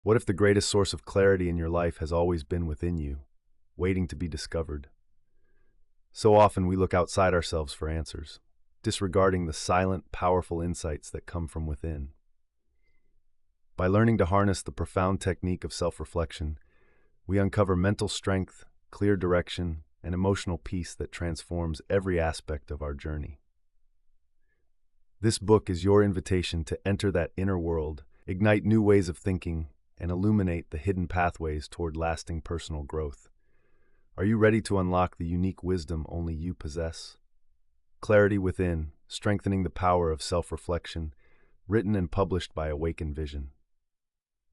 What if the greatest source of clarity in your life has always been within you, waiting to be discovered? So often we look outside ourselves for answers, disregarding the silent, powerful insights that come from within. By learning to harness the profound technique of self-reflection, we uncover mental strength, clear direction, and emotional peace that transforms every aspect of our journey. This book is your invitation to enter that inner world, ignite new ways of thinking, and illuminate the hidden pathways toward lasting personal growth. Are you ready to unlock the unique wisdom only you possess? Clarity Within, Strengthening the Power of Self-Reflection, written and published by Awaken Vision.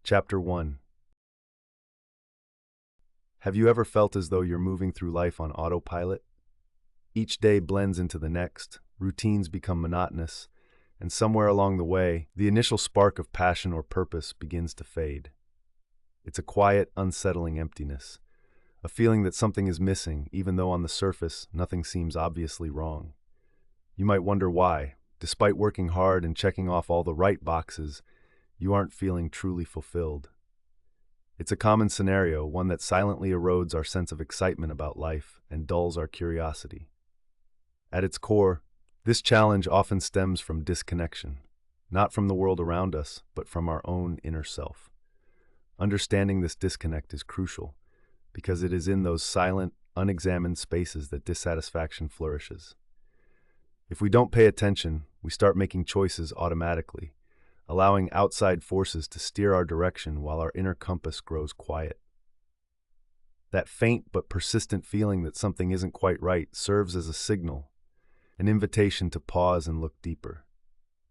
Chapter 1. Have you ever felt as though you're moving through life on autopilot? Each day blends into the next, routines become monotonous, and somewhere along the way, the initial spark of passion or purpose begins to fade. It's a quiet, unsettling emptiness, a feeling that something is missing, even though on the surface, nothing seems obviously wrong. You might wonder why, despite working hard and checking off all the right boxes, you aren't feeling truly fulfilled. It's a common scenario, one that silently erodes our sense of excitement about life and dulls our curiosity. At its core, this challenge often stems from disconnection, not from the world around us, but from our own inner self. Understanding this disconnect is crucial, because it is in those silent, unexamined spaces that dissatisfaction flourishes. If we don't pay attention, we start making choices automatically, allowing outside forces to steer our direction while our inner compass grows quiet. That faint but persistent feeling that something isn't quite right serves as a signal, an invitation to pause and look deeper.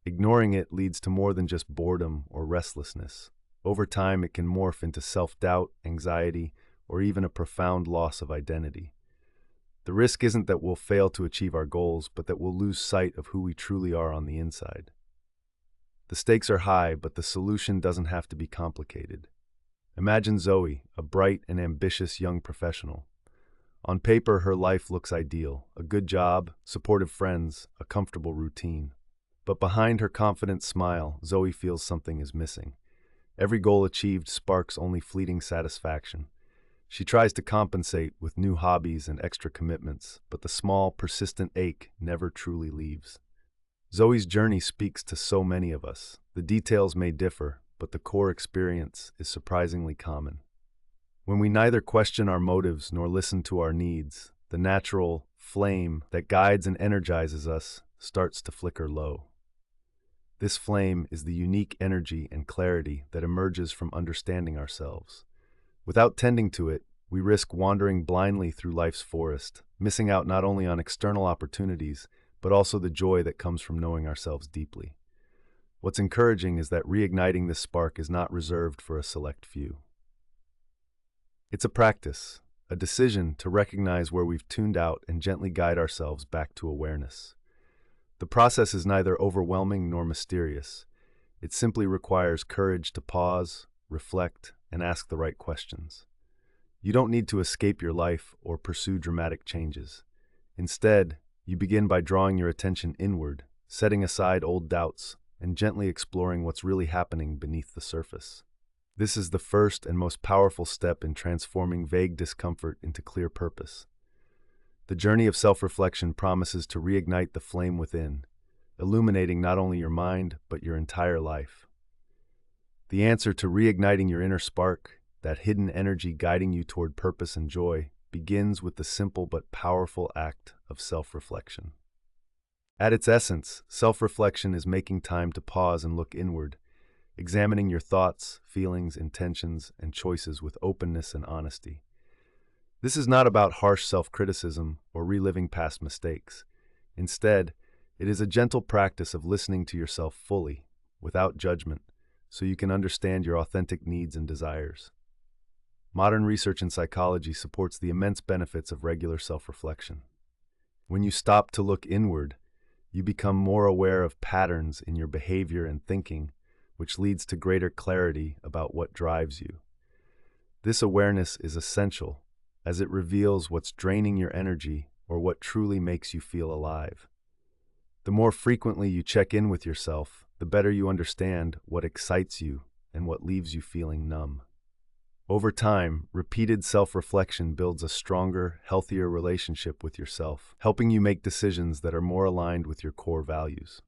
Ignoring it leads to more than just boredom or restlessness. Over time, it can morph into self-doubt, anxiety, or even a profound loss of identity. The risk isn't that we'll fail to achieve our goals, but that we'll lose sight of who we truly are on the inside. The stakes are high, but the solution doesn't have to be complicated. Imagine Zoe, a bright and ambitious young professional. On paper, her life looks ideal: a good job, supportive friends, a comfortable routine. But behind her confident smile, Zoe feels something is missing. Every goal achieved sparks only fleeting satisfaction. She tries to compensate with new hobbies and extra commitments, but the small, persistent ache never truly leaves. Zoe's journey speaks to so many of us. The details may differ, but the core experience is surprisingly common. When we neither question our motives nor listen to our needs, the natural flame that guides and energizes us starts to flicker low. This flame is the unique energy and clarity that emerges from understanding ourselves. Without tending to it, we risk wandering blindly through life's forest, missing out not only on external opportunities, but also the joy that comes from knowing ourselves deeply. What's encouraging is that reigniting this spark is not reserved for a select few. It's a practice, a decision to recognize where we've tuned out and gently guide ourselves back to awareness. The process is neither overwhelming nor mysterious. It simply requires courage to pause, reflect, and ask the right questions. You don't need to escape your life or pursue dramatic changes. Instead, you begin by drawing your attention inward, setting aside old doubts, and gently exploring what's really happening beneath the surface. This is the first and most powerful step in transforming vague discomfort into clear purpose. The journey of self-reflection promises to reignite the flame within, illuminating not only your mind, but your entire life. The answer to reigniting your inner spark, that hidden energy guiding you toward purpose and joy, begins with the simple but powerful act of self-reflection. At its essence, self-reflection is making time to pause and look inward, examining your thoughts, feelings, intentions, and choices with openness and honesty. This is not about harsh self-criticism or reliving past mistakes. Instead, it is a gentle practice of listening to yourself fully, without judgment, so you can understand your authentic needs and desires. Modern research in psychology supports the immense benefits of regular self-reflection. When you stop to look inward, you become more aware of patterns in your behavior and thinking, which leads to greater clarity about what drives you. This awareness is essential, as it reveals what's draining your energy or what truly makes you feel alive. The more frequently you check in with yourself, the better you understand what excites you and what leaves you feeling numb. Over time, repeated self-reflection builds a stronger, healthier relationship with yourself, helping you make decisions that are more aligned with your core values.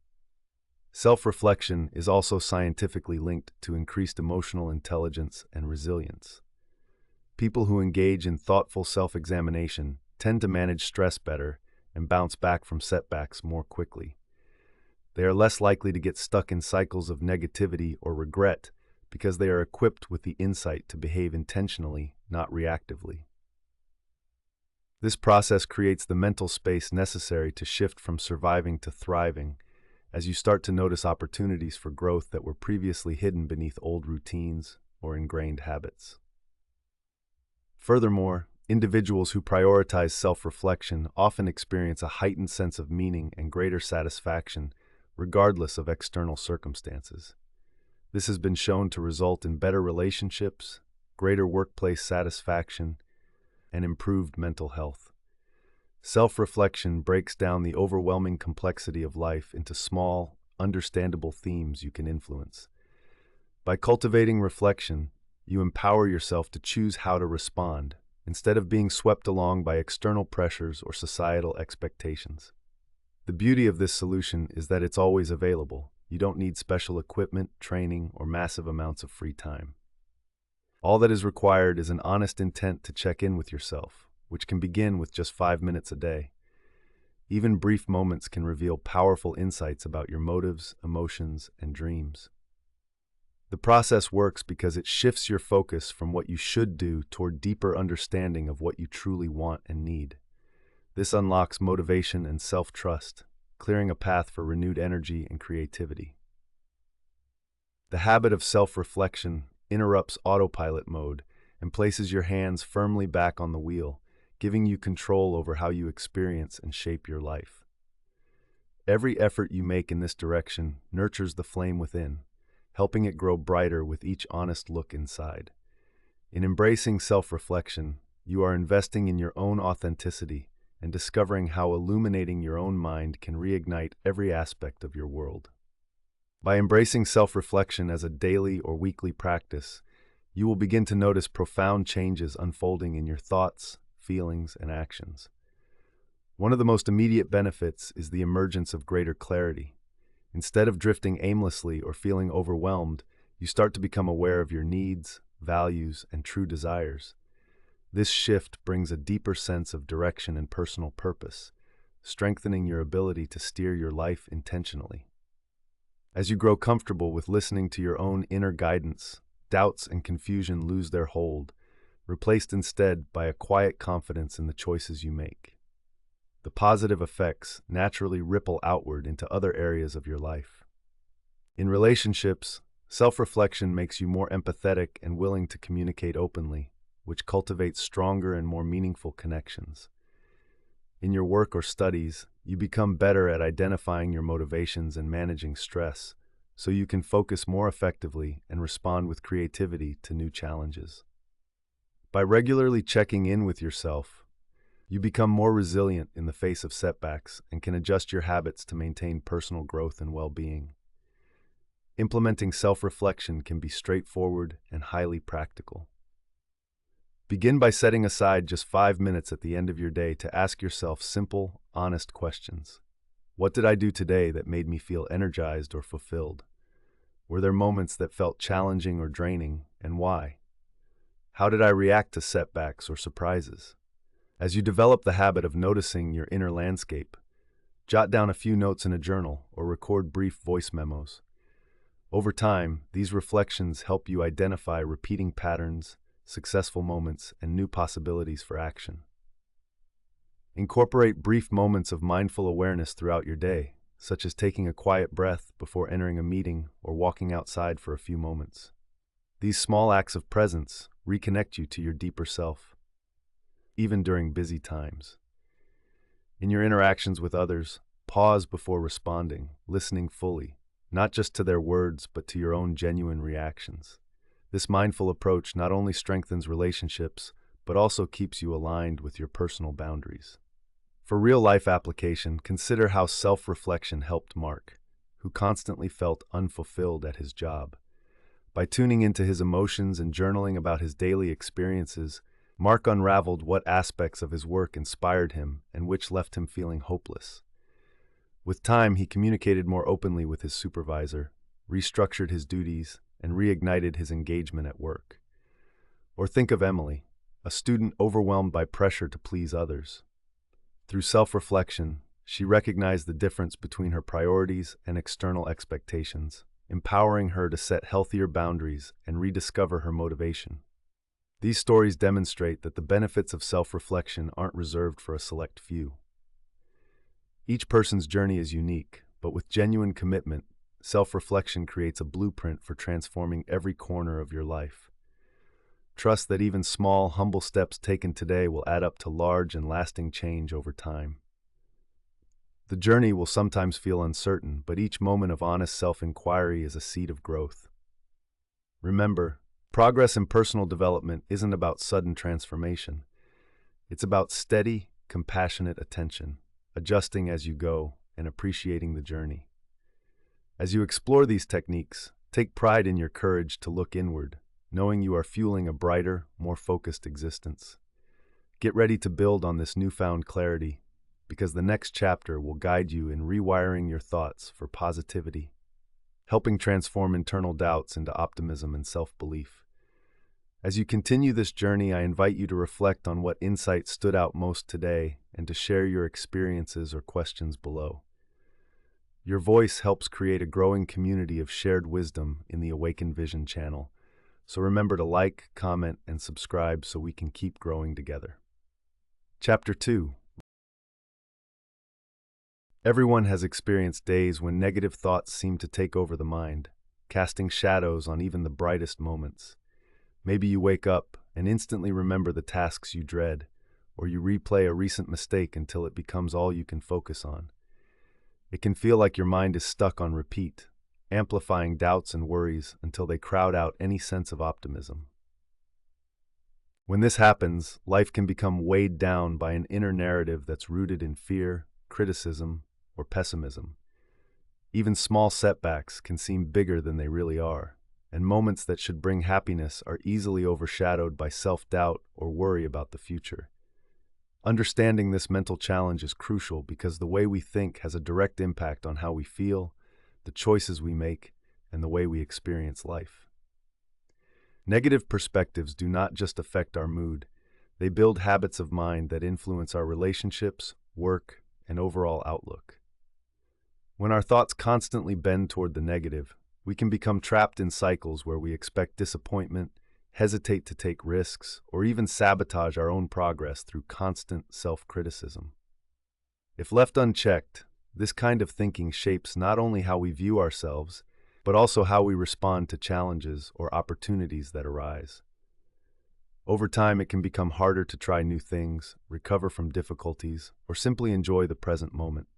Self-reflection is also scientifically linked to increased emotional intelligence and resilience. People who engage in thoughtful self-examination tend to manage stress better and bounce back from setbacks more quickly. They are less likely to get stuck in cycles of negativity or regret because they are equipped with the insight to behave intentionally, not reactively. This process creates the mental space necessary to shift from surviving to thriving, as you start to notice opportunities for growth that were previously hidden beneath old routines or ingrained habits. Furthermore, individuals who prioritize self-reflection often experience a heightened sense of meaning and greater satisfaction, regardless of external circumstances. This has been shown to result in better relationships, greater workplace satisfaction, and improved mental health. Self-reflection breaks down the overwhelming complexity of life into small, understandable themes you can influence. By cultivating reflection, you empower yourself to choose how to respond, instead of being swept along by external pressures or societal expectations. The beauty of this solution is that it's always available. You don't need special equipment, training, or massive amounts of free time. All that is required is an honest intent to check in with yourself, which can begin with just 5 minutes a day. Even brief moments can reveal powerful insights about your motives, emotions, and dreams. The process works because it shifts your focus from what you should do toward deeper understanding of what you truly want and need. This unlocks motivation and self-trust, clearing a path for renewed energy and creativity. The habit of self-reflection interrupts autopilot mode and places your hands firmly back on the wheel, giving you control over how you experience and shape your life. Every effort you make in this direction nurtures the flame within, helping it grow brighter with each honest look inside. In embracing self-reflection, you are investing in your own authenticity and discovering how illuminating your own mind can reignite every aspect of your world. By embracing self-reflection as a daily or weekly practice, you will begin to notice profound changes unfolding in your thoughts, feelings, and actions. One of the most immediate benefits is the emergence of greater clarity. Instead of drifting aimlessly or feeling overwhelmed, you start to become aware of your needs, values, and true desires. This shift brings a deeper sense of direction and personal purpose, strengthening your ability to steer your life intentionally. As you grow comfortable with listening to your own inner guidance, doubts and confusion lose their hold, replaced instead by a quiet confidence in the choices you make. The positive effects naturally ripple outward into other areas of your life. In relationships, self-reflection makes you more empathetic and willing to communicate openly, which cultivates stronger and more meaningful connections. In your work or studies, you become better at identifying your motivations and managing stress, so you can focus more effectively and respond with creativity to new challenges. By regularly checking in with yourself, you become more resilient in the face of setbacks and can adjust your habits to maintain personal growth and well-being. Implementing self-reflection can be straightforward and highly practical. Begin by setting aside just 5 minutes at the end of your day to ask yourself simple, honest questions. What did I do today that made me feel energized or fulfilled? Were there moments that felt challenging or draining, and why? How did I react to setbacks or surprises? As you develop the habit of noticing your inner landscape, jot down a few notes in a journal or record brief voice memos. Over time, these reflections help you identify repeating patterns, successful moments, and new possibilities for action. Incorporate brief moments of mindful awareness throughout your day, such as taking a quiet breath before entering a meeting or walking outside for a few moments. These small acts of presence reconnect you to your deeper self, even during busy times. In your interactions with others, pause before responding, listening fully, not just to their words, but to your own genuine reactions. This mindful approach not only strengthens relationships, but also keeps you aligned with your personal boundaries. For real-life application, consider how self-reflection helped Mark, who constantly felt unfulfilled at his job. By tuning into his emotions and journaling about his daily experiences, Mark unraveled what aspects of his work inspired him and which left him feeling hopeless. With time, he communicated more openly with his supervisor, restructured his duties, and reignited his engagement at work. Or think of Emily, a student overwhelmed by pressure to please others. Through self-reflection, she recognized the difference between her priorities and external expectations, empowering her to set healthier boundaries and rediscover her motivation. These stories demonstrate that the benefits of self-reflection aren't reserved for a select few. Each person's journey is unique, but with genuine commitment, self-reflection creates a blueprint for transforming every corner of your life. Trust that even small, humble steps taken today will add up to large and lasting change over time. The journey will sometimes feel uncertain, but each moment of honest self-inquiry is a seed of growth. Remember, progress in personal development isn't about sudden transformation. It's about steady, compassionate attention, adjusting as you go and appreciating the journey. As you explore these techniques, take pride in your courage to look inward, knowing you are fueling a brighter, more focused existence. Get ready to build on this newfound clarity, because the next chapter will guide you in rewiring your thoughts for positivity, helping transform internal doubts into optimism and self-belief. As you continue this journey, I invite you to reflect on what insights stood out most today and to share your experiences or questions below. Your voice helps create a growing community of shared wisdom in the Awaken Vision channel, so remember to like, comment, and subscribe so we can keep growing together. Chapter 2. Everyone has experienced days when negative thoughts seem to take over the mind, casting shadows on even the brightest moments. Maybe you wake up and instantly remember the tasks you dread, or you replay a recent mistake until it becomes all you can focus on. It can feel like your mind is stuck on repeat, amplifying doubts and worries until they crowd out any sense of optimism. When this happens, life can become weighed down by an inner narrative that's rooted in fear, criticism, or pessimism. Even small setbacks can seem bigger than they really are, and moments that should bring happiness are easily overshadowed by self-doubt or worry about the future. Understanding this mental challenge is crucial because the way we think has a direct impact on how we feel, the choices we make, and the way we experience life. Negative perspectives do not just affect our mood, they build habits of mind that influence our relationships, work, and overall outlook. When our thoughts constantly bend toward the negative, we can become trapped in cycles where we expect disappointment, hesitate to take risks, or even sabotage our own progress through constant self-criticism. If left unchecked, this kind of thinking shapes not only how we view ourselves, but also how we respond to challenges or opportunities that arise. Over time, it can become harder to try new things, recover from difficulties, or simply enjoy the present moment.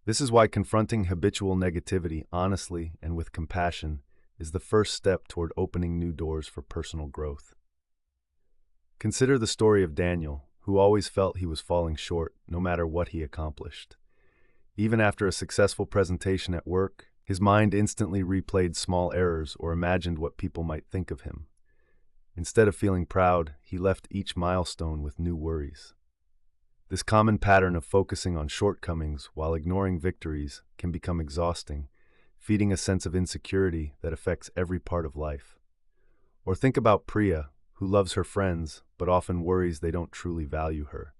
This is why confronting habitual negativity honestly and with compassion is the first step toward opening new doors for personal growth. Consider the story of Daniel, who always felt he was falling short no matter what he accomplished. Even after a successful presentation at work, his mind instantly replayed small errors or imagined what people might think of him. Instead of feeling proud, he left each milestone with new worries. This common pattern of focusing on shortcomings while ignoring victories can become exhausting, feeding a sense of insecurity that affects every part of life. Or think about Priya, who loves her friends but often worries they don't truly value her.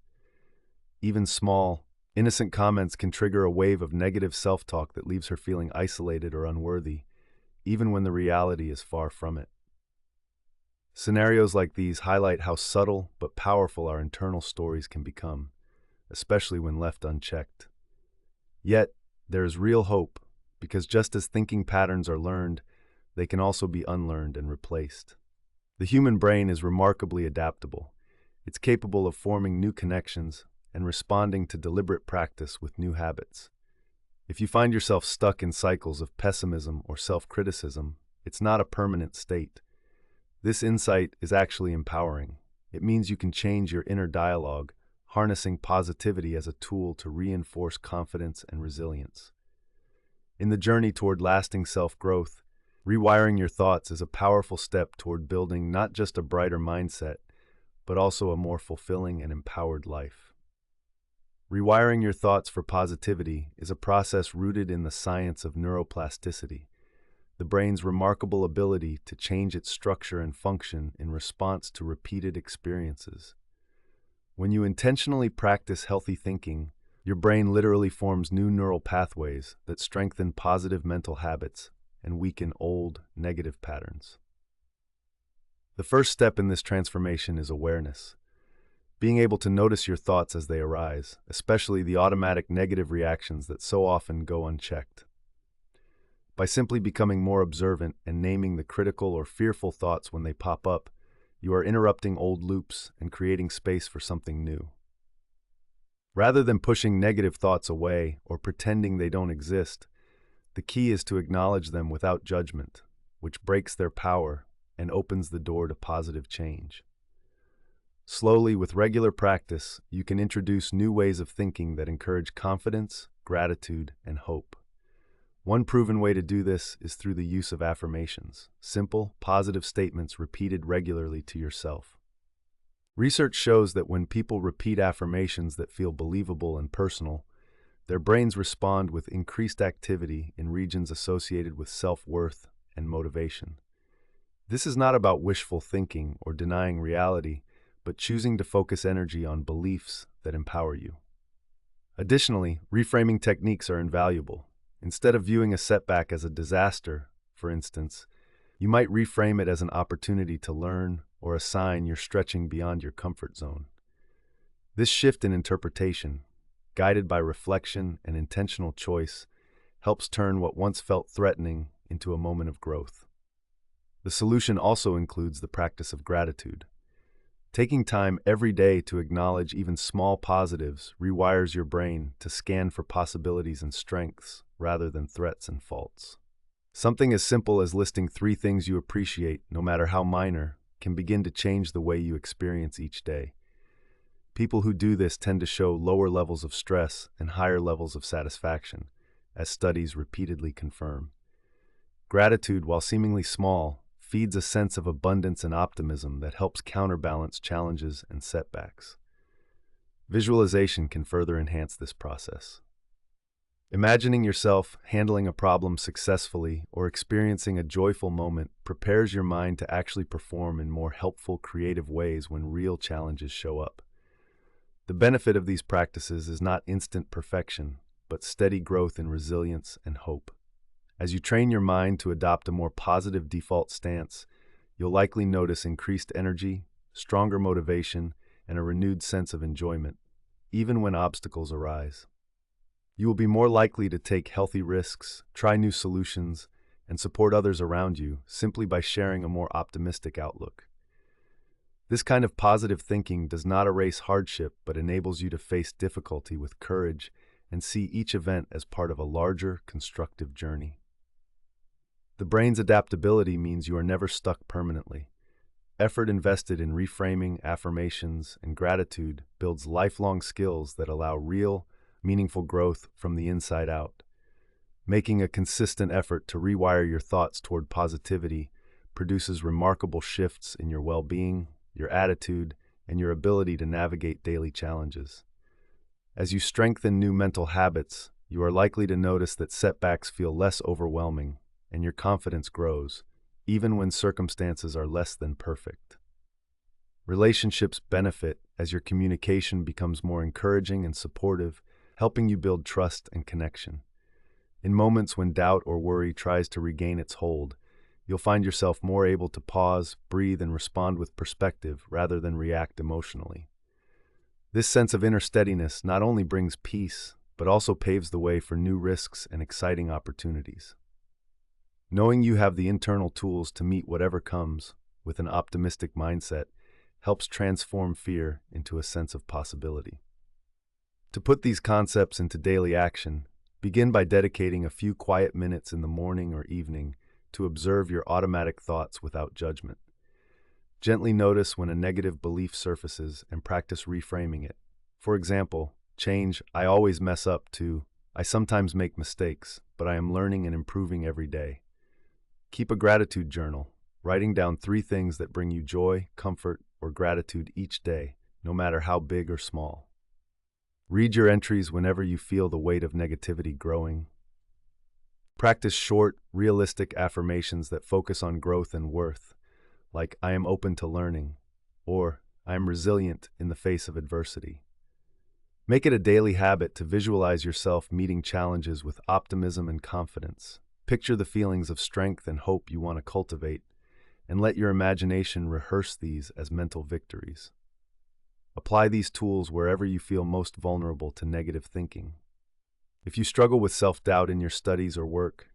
Even small, innocent comments can trigger a wave of negative self-talk that leaves her feeling isolated or unworthy, even when the reality is far from it. Scenarios like these highlight how subtle but powerful our internal stories can become, especially when left unchecked. Yet, there is real hope, because just as thinking patterns are learned, they can also be unlearned and replaced. The human brain is remarkably adaptable. It's capable of forming new connections and responding to deliberate practice with new habits. If you find yourself stuck in cycles of pessimism or self-criticism, it's not a permanent state. This insight is actually empowering. It means you can change your inner dialogue, harnessing positivity as a tool to reinforce confidence and resilience. In the journey toward lasting self-growth, Rewiring your thoughts is a powerful step toward building not just a brighter mindset, but also a more fulfilling and empowered life. Rewiring your thoughts for positivity is a process rooted in the science of neuroplasticity, the brain's remarkable ability to change its structure and function in response to repeated experiences. When you intentionally practice healthy thinking, your brain literally forms new neural pathways that strengthen positive mental habits and weaken old, negative patterns. The first step in this transformation is awareness. Being able to notice your thoughts as they arise, especially the automatic negative reactions that so often go unchecked. By simply becoming more observant and naming the critical or fearful thoughts when they pop up, you are interrupting old loops and creating space for something new. Rather than pushing negative thoughts away or pretending they don't exist, the key is to acknowledge them without judgment, which breaks their power and opens the door to positive change. Slowly, with regular practice, you can introduce new ways of thinking that encourage confidence, gratitude, and hope. One proven way to do this is through the use of affirmations, simple, positive statements repeated regularly to yourself. Research shows that when people repeat affirmations that feel believable and personal, their brains respond with increased activity in regions associated with self-worth and motivation. This is not about wishful thinking or denying reality, but choosing to focus energy on beliefs that empower you. Additionally, reframing techniques are invaluable. Instead of viewing a setback as a disaster, for instance, you might reframe it as an opportunity to learn or a sign you're stretching beyond your comfort zone. This shift in interpretation, guided by reflection and intentional choice, helps turn what once felt threatening into a moment of growth. The solution also includes the practice of gratitude. Taking time every day to acknowledge even small positives rewires your brain to scan for possibilities and strengths rather than threats and faults. Something as simple as listing 3 things you appreciate, no matter how minor, can begin to change the way you experience each day. People who do this tend to show lower levels of stress and higher levels of satisfaction, as studies repeatedly confirm. Gratitude, while seemingly small, feeds a sense of abundance and optimism that helps counterbalance challenges and setbacks. Visualization can further enhance this process. Imagining yourself handling a problem successfully or experiencing a joyful moment prepares your mind to actually perform in more helpful, creative ways when real challenges show up. The benefit of these practices is not instant perfection, but steady growth in resilience and hope. As you train your mind to adopt a more positive default stance, you'll likely notice increased energy, stronger motivation, and a renewed sense of enjoyment, even when obstacles arise. You will be more likely to take healthy risks, try new solutions, and support others around you simply by sharing a more optimistic outlook. This kind of positive thinking does not erase hardship but enables you to face difficulty with courage and see each event as part of a larger, constructive journey. The brain's adaptability means you are never stuck permanently. Effort invested in reframing, affirmations, and gratitude builds lifelong skills that allow real, meaningful growth from the inside out. Making a consistent effort to rewire your thoughts toward positivity produces remarkable shifts in your well-being, your attitude, and your ability to navigate daily challenges. As you strengthen new mental habits, you are likely to notice that setbacks feel less overwhelming and your confidence grows, even when circumstances are less than perfect. Relationships benefit as your communication becomes more encouraging and supportive, helping you build trust and connection. In moments when doubt or worry tries to regain its hold, you'll find yourself more able to pause, breathe, and respond with perspective rather than react emotionally. This sense of inner steadiness not only brings peace, but also paves the way for new risks and exciting opportunities. Knowing you have the internal tools to meet whatever comes with an optimistic mindset helps transform fear into a sense of possibility. To put these concepts into daily action, begin by dedicating a few quiet minutes in the morning or evening to observe your automatic thoughts without judgment. Gently notice when a negative belief surfaces and practice reframing it. For example, change "I always mess up" to "I sometimes make mistakes, but I am learning and improving every day." Keep a gratitude journal, writing down 3 things that bring you joy, comfort, or gratitude each day, no matter how big or small. Read your entries whenever you feel the weight of negativity growing. Practice short, realistic affirmations that focus on growth and worth, like "I am open to learning," or "I am resilient in the face of adversity." Make it a daily habit to visualize yourself meeting challenges with optimism and confidence. Picture the feelings of strength and hope you want to cultivate, and let your imagination rehearse these as mental victories. Apply these tools wherever you feel most vulnerable to negative thinking. If you struggle with self-doubt in your studies or work,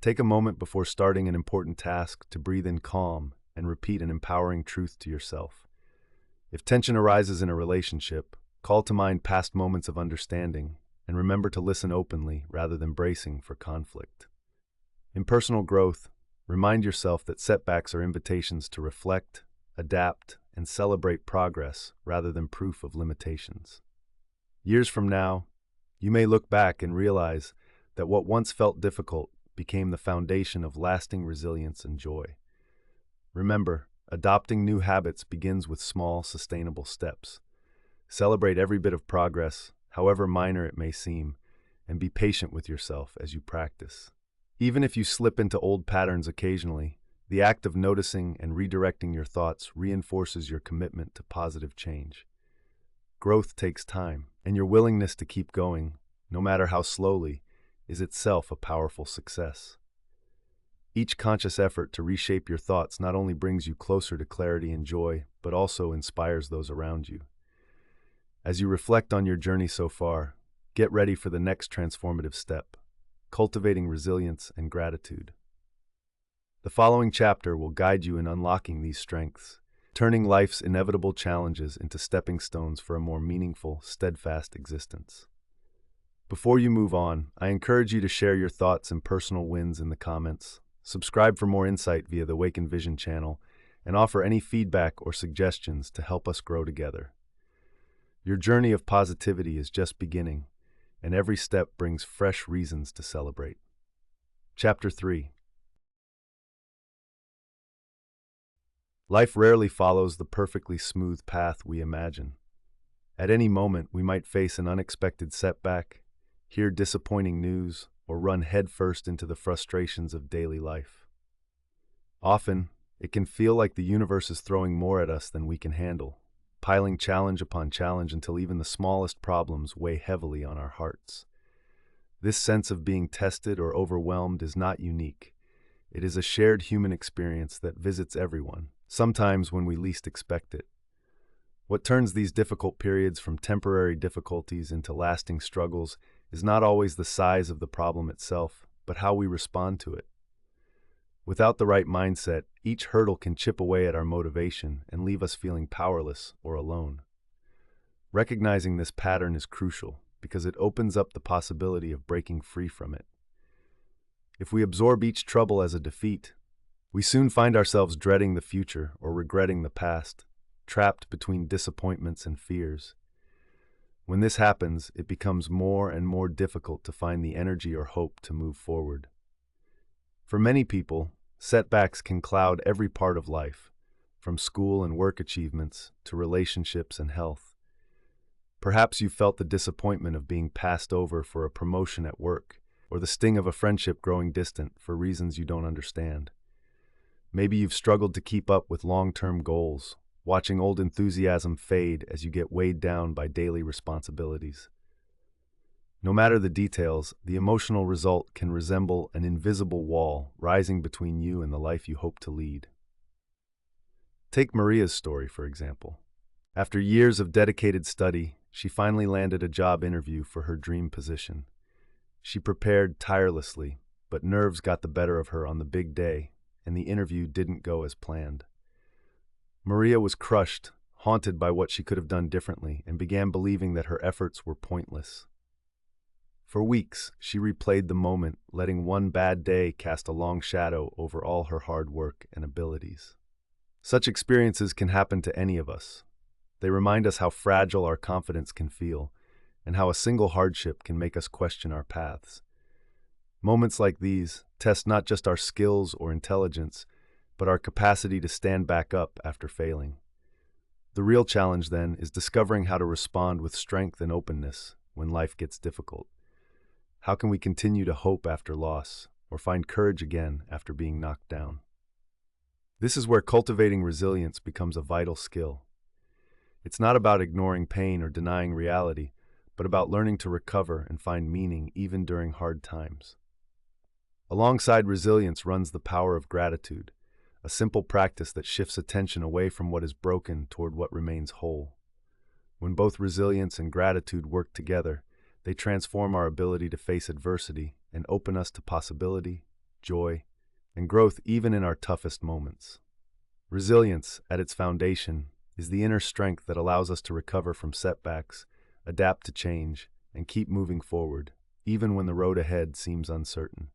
take a moment before starting an important task to breathe in calm and repeat an empowering truth to yourself. If tension arises in a relationship, call to mind past moments of understanding and remember to listen openly rather than bracing for conflict. In personal growth, remind yourself that setbacks are invitations to reflect, adapt, and celebrate progress rather than proof of limitations. Years from now, you may look back and realize that what once felt difficult became the foundation of lasting resilience and joy. Remember, adopting new habits begins with small, sustainable steps. Celebrate every bit of progress, however minor it may seem, and be patient with yourself as you practice. Even if you slip into old patterns occasionally, the act of noticing and redirecting your thoughts reinforces your commitment to positive change. Growth takes time, and your willingness to keep going, no matter how slowly, is itself a powerful success. Each conscious effort to reshape your thoughts not only brings you closer to clarity and joy, but also inspires those around you. As you reflect on your journey so far, get ready for the next transformative step: cultivating resilience and gratitude. The following chapter will guide you in unlocking these strengths, turning life's inevitable challenges into stepping stones for a more meaningful, steadfast existence. Before you move on, I encourage you to share your thoughts and personal wins in the comments, subscribe for more insight via the Awaken Vision channel, and offer any feedback or suggestions to help us grow together. Your journey of positivity is just beginning, and every step brings fresh reasons to celebrate. Chapter 3. Life rarely follows the perfectly smooth path we imagine. At any moment, we might face an unexpected setback, hear disappointing news, or run headfirst into the frustrations of daily life. Often, it can feel like the universe is throwing more at us than we can handle, piling challenge upon challenge until even the smallest problems weigh heavily on our hearts. This sense of being tested or overwhelmed is not unique. It is a shared human experience that visits everyone, sometimes when we least expect it. What turns these difficult periods from temporary difficulties into lasting struggles is not always the size of the problem itself, but how we respond to it. Without the right mindset, each hurdle can chip away at our motivation and leave us feeling powerless or alone. Recognizing this pattern is crucial because it opens up the possibility of breaking free from it. If we absorb each trouble as a defeat, we soon find ourselves dreading the future or regretting the past, trapped between disappointments and fears. When this happens, it becomes more and more difficult to find the energy or hope to move forward. For many people, setbacks can cloud every part of life, from school and work achievements to relationships and health. Perhaps you felt the disappointment of being passed over for a promotion at work, or the sting of a friendship growing distant for reasons you don't understand. Maybe you've struggled to keep up with long-term goals, watching old enthusiasm fade as you get weighed down by daily responsibilities. No matter the details, the emotional result can resemble an invisible wall rising between you and the life you hope to lead. Take Maria's story, for example. After years of dedicated study, she finally landed a job interview for her dream position. She prepared tirelessly, but nerves got the better of her on the big day, and the interview didn't go as planned. Maria was crushed, haunted by what she could have done differently, and began believing that her efforts were pointless. For weeks, she replayed the moment, letting one bad day cast a long shadow over all her hard work and abilities. Such experiences can happen to any of us. They remind us how fragile our confidence can feel, and how a single hardship can make us question our paths. Moments like these, test not just our skills or intelligence, but our capacity to stand back up after failing. The real challenge, then, is discovering how to respond with strength and openness when life gets difficult. How can we continue to hope after loss, or find courage again after being knocked down? This is where cultivating resilience becomes a vital skill. It's not about ignoring pain or denying reality, but about learning to recover and find meaning even during hard times. Alongside resilience runs the power of gratitude, a simple practice that shifts attention away from what is broken toward what remains whole. When both resilience and gratitude work together, they transform our ability to face adversity and open us to possibility, joy, and growth even in our toughest moments. Resilience, at its foundation, is the inner strength that allows us to recover from setbacks, adapt to change, and keep moving forward, even when the road ahead seems uncertain.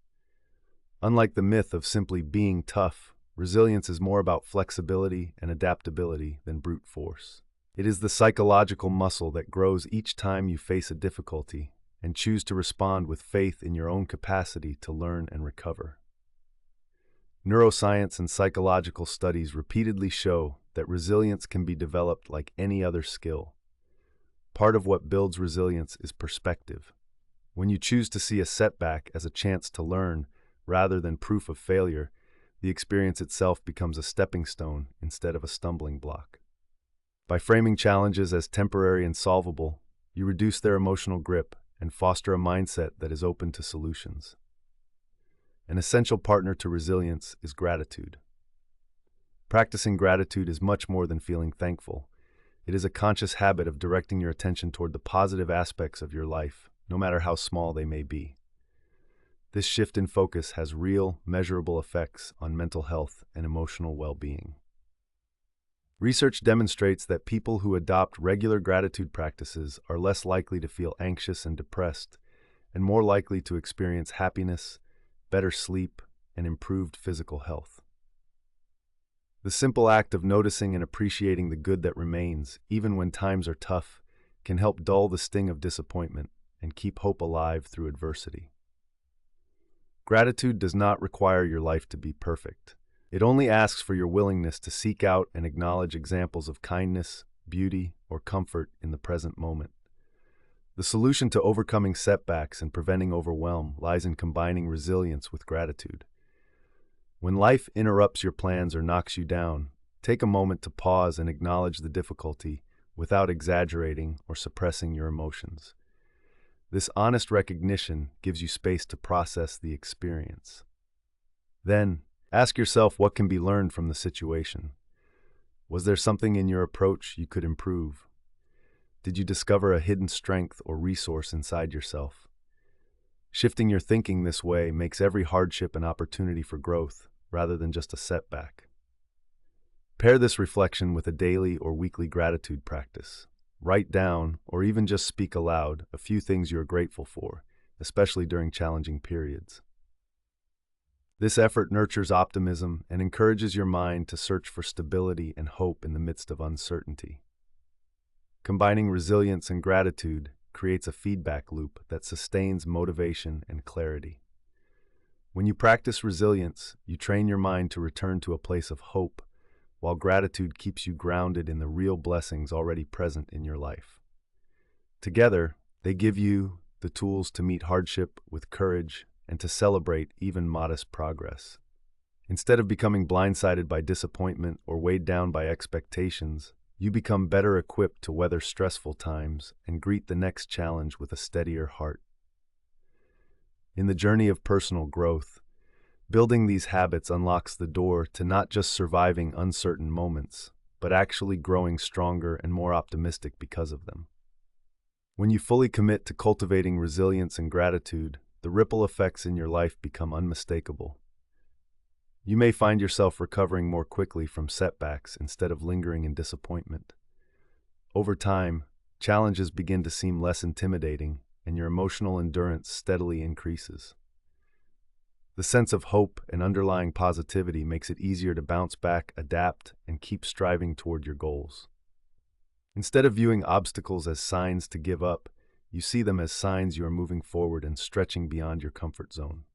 Unlike the myth of simply being tough, resilience is more about flexibility and adaptability than brute force. It is the psychological muscle that grows each time you face a difficulty and choose to respond with faith in your own capacity to learn and recover. Neuroscience and psychological studies repeatedly show that resilience can be developed like any other skill. Part of what builds resilience is perspective. When you choose to see a setback as a chance to learn rather than proof of failure, the experience itself becomes a stepping stone instead of a stumbling block. By framing challenges as temporary and solvable, you reduce their emotional grip and foster a mindset that is open to solutions. An essential partner to resilience is gratitude. Practicing gratitude is much more than feeling thankful. It is a conscious habit of directing your attention toward the positive aspects of your life, no matter how small they may be. This shift in focus has real, measurable effects on mental health and emotional well-being. Research demonstrates that people who adopt regular gratitude practices are less likely to feel anxious and depressed, and more likely to experience happiness, better sleep, and improved physical health. The simple act of noticing and appreciating the good that remains, even when times are tough, can help dull the sting of disappointment and keep hope alive through adversity. Gratitude does not require your life to be perfect. It only asks for your willingness to seek out and acknowledge examples of kindness, beauty, or comfort in the present moment. The solution to overcoming setbacks and preventing overwhelm lies in combining resilience with gratitude. When life interrupts your plans or knocks you down, take a moment to pause and acknowledge the difficulty without exaggerating or suppressing your emotions. This honest recognition gives you space to process the experience. Then, ask yourself what can be learned from the situation. Was there something in your approach you could improve? Did you discover a hidden strength or resource inside yourself? Shifting your thinking this way makes every hardship an opportunity for growth, rather than just a setback. Pair this reflection with a daily or weekly gratitude practice. Write down, or even just speak aloud, a few things you are grateful for, especially during challenging periods. This effort nurtures optimism and encourages your mind to search for stability and hope in the midst of uncertainty. Combining resilience and gratitude creates a feedback loop that sustains motivation and clarity. When you practice resilience, you train your mind to return to a place of hope, while gratitude keeps you grounded in the real blessings already present in your life. Together, they give you the tools to meet hardship with courage and to celebrate even modest progress. Instead of becoming blindsided by disappointment or weighed down by expectations, you become better equipped to weather stressful times and greet the next challenge with a steadier heart. In the journey of personal growth, building these habits unlocks the door to not just surviving uncertain moments, but actually growing stronger and more optimistic because of them. When you fully commit to cultivating resilience and gratitude, the ripple effects in your life become unmistakable. You may find yourself recovering more quickly from setbacks instead of lingering in disappointment. Over time, challenges begin to seem less intimidating, and your emotional endurance steadily increases. The sense of hope and underlying positivity makes it easier to bounce back, adapt, and keep striving toward your goals. Instead of viewing obstacles as signs to give up, you see them as signs you are moving forward and stretching beyond your comfort zone.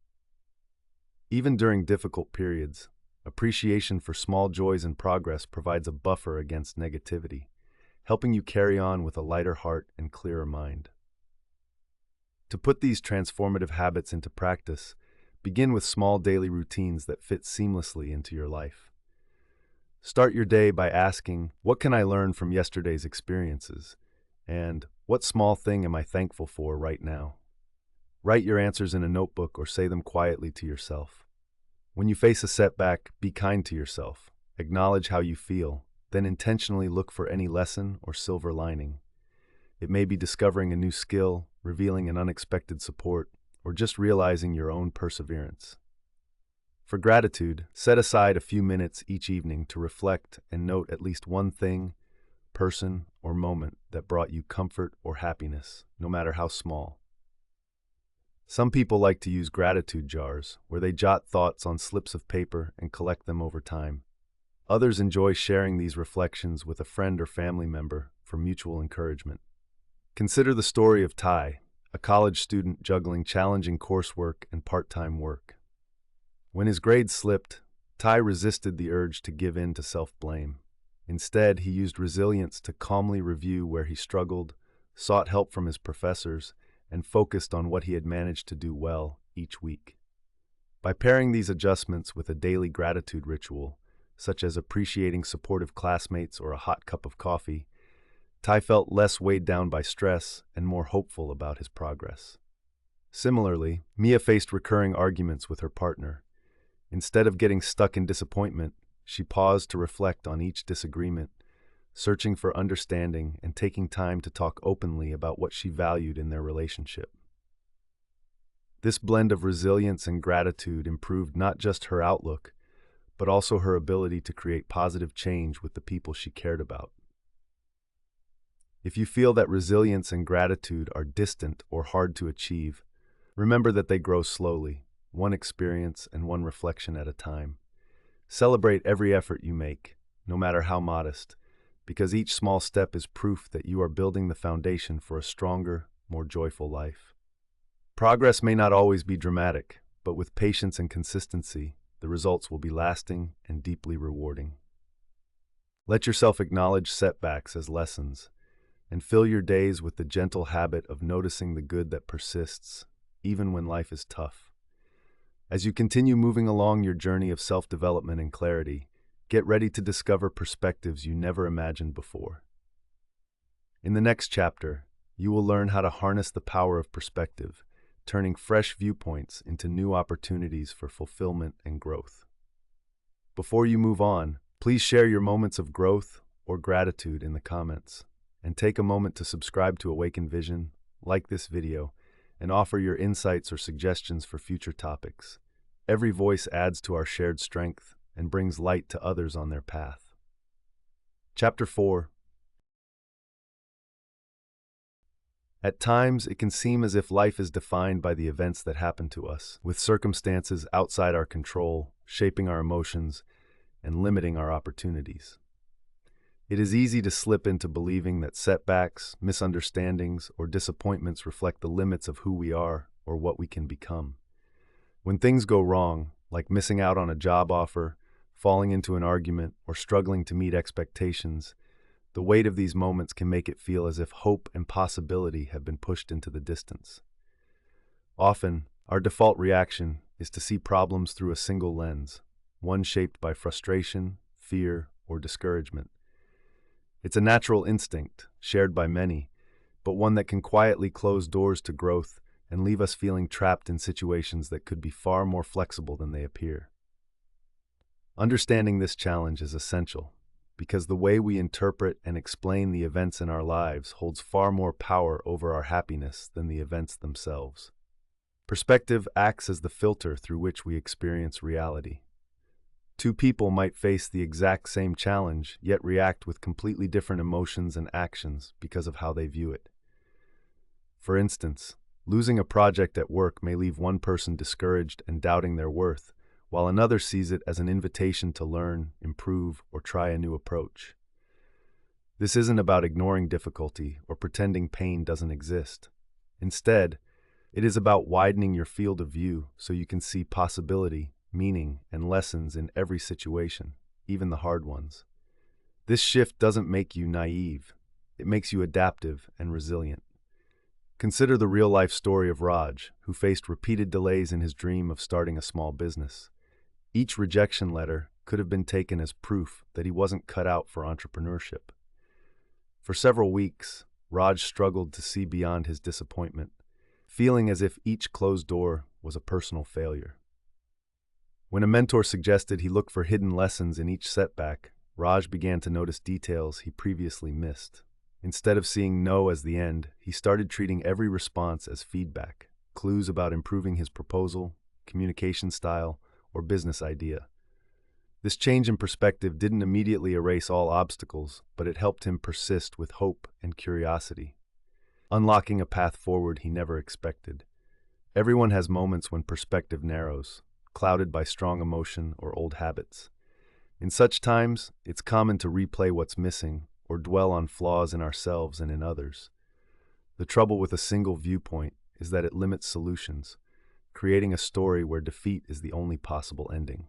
Even during difficult periods, appreciation for small joys and progress provides a buffer against negativity, helping you carry on with a lighter heart and clearer mind. To put these transformative habits into practice, begin with small daily routines that fit seamlessly into your life. Start your day by asking, what can I learn from yesterday's experiences? And what small thing am I thankful for right now? Write your answers in a notebook or say them quietly to yourself. When you face a setback, be kind to yourself. Acknowledge how you feel, then intentionally look for any lesson or silver lining. It may be discovering a new skill, revealing an unexpected support, or just realizing your own perseverance. For gratitude, set aside a few minutes each evening to reflect and note at least one thing, person, or moment that brought you comfort or happiness, no matter how small. Some people like to use gratitude jars, where they jot thoughts on slips of paper and collect them over time. Others enjoy sharing these reflections with a friend or family member for mutual encouragement. Consider the story of Ty, a college student juggling challenging coursework and part-time work. When his grades slipped, Ty resisted the urge to give in to self-blame. Instead, he used resilience to calmly review where he struggled, sought help from his professors, and focused on what he had managed to do well each week. By pairing these adjustments with a daily gratitude ritual, such as appreciating supportive classmates or a hot cup of coffee, Ty felt less weighed down by stress and more hopeful about his progress. Similarly, Mia faced recurring arguments with her partner. Instead of getting stuck in disappointment, she paused to reflect on each disagreement, searching for understanding and taking time to talk openly about what she valued in their relationship. This blend of resilience and gratitude improved not just her outlook, but also her ability to create positive change with the people she cared about. If you feel that resilience and gratitude are distant or hard to achieve, remember that they grow slowly, one experience and one reflection at a time. Celebrate every effort you make, no matter how modest, because each small step is proof that you are building the foundation for a stronger, more joyful life. Progress may not always be dramatic, but with patience and consistency, the results will be lasting and deeply rewarding. Let yourself acknowledge setbacks as lessons, and fill your days with the gentle habit of noticing the good that persists, even when life is tough. As you continue moving along your journey of self-development and clarity, get ready to discover perspectives you never imagined before. In the next chapter, you will learn how to harness the power of perspective, turning fresh viewpoints into new opportunities for fulfillment and growth. Before you move on, please share your moments of growth or gratitude in the comments, and take a moment to subscribe to Awaken Vision, like this video, and offer your insights or suggestions for future topics. Every voice adds to our shared strength and brings light to others on their path. Chapter 4. At times, it can seem as if life is defined by the events that happen to us, with circumstances outside our control, shaping our emotions, and limiting our opportunities. It is easy to slip into believing that setbacks, misunderstandings, or disappointments reflect the limits of who we are or what we can become. When things go wrong, like missing out on a job offer, falling into an argument, or struggling to meet expectations, the weight of these moments can make it feel as if hope and possibility have been pushed into the distance. Often, our default reaction is to see problems through a single lens, one shaped by frustration, fear, or discouragement. It's a natural instinct, shared by many, but one that can quietly close doors to growth and leave us feeling trapped in situations that could be far more flexible than they appear. Understanding this challenge is essential, because the way we interpret and explain the events in our lives holds far more power over our happiness than the events themselves. Perspective acts as the filter through which we experience reality. Two people might face the exact same challenge, yet react with completely different emotions and actions because of how they view it. For instance, losing a project at work may leave one person discouraged and doubting their worth, while another sees it as an invitation to learn, improve, or try a new approach. This isn't about ignoring difficulty or pretending pain doesn't exist. Instead, it is about widening your field of view so you can see possibility, meaning, and lessons in every situation, even the hard ones. This shift doesn't make you naive. It makes you adaptive and resilient. Consider the real-life story of Raj, who faced repeated delays in his dream of starting a small business. Each rejection letter could have been taken as proof that he wasn't cut out for entrepreneurship. For several weeks, Raj struggled to see beyond his disappointment, feeling as if each closed door was a personal failure. When a mentor suggested he look for hidden lessons in each setback, Raj began to notice details he previously missed. Instead of seeing no as the end, he started treating every response as feedback, clues about improving his proposal, communication style, or business idea. This change in perspective didn't immediately erase all obstacles, but it helped him persist with hope and curiosity, unlocking a path forward he never expected. Everyone has moments when perspective narrows, clouded by strong emotion or old habits. In such times, it's common to replay what's missing or dwell on flaws in ourselves and in others. The trouble with a single viewpoint is that it limits solutions, creating a story where defeat is the only possible ending.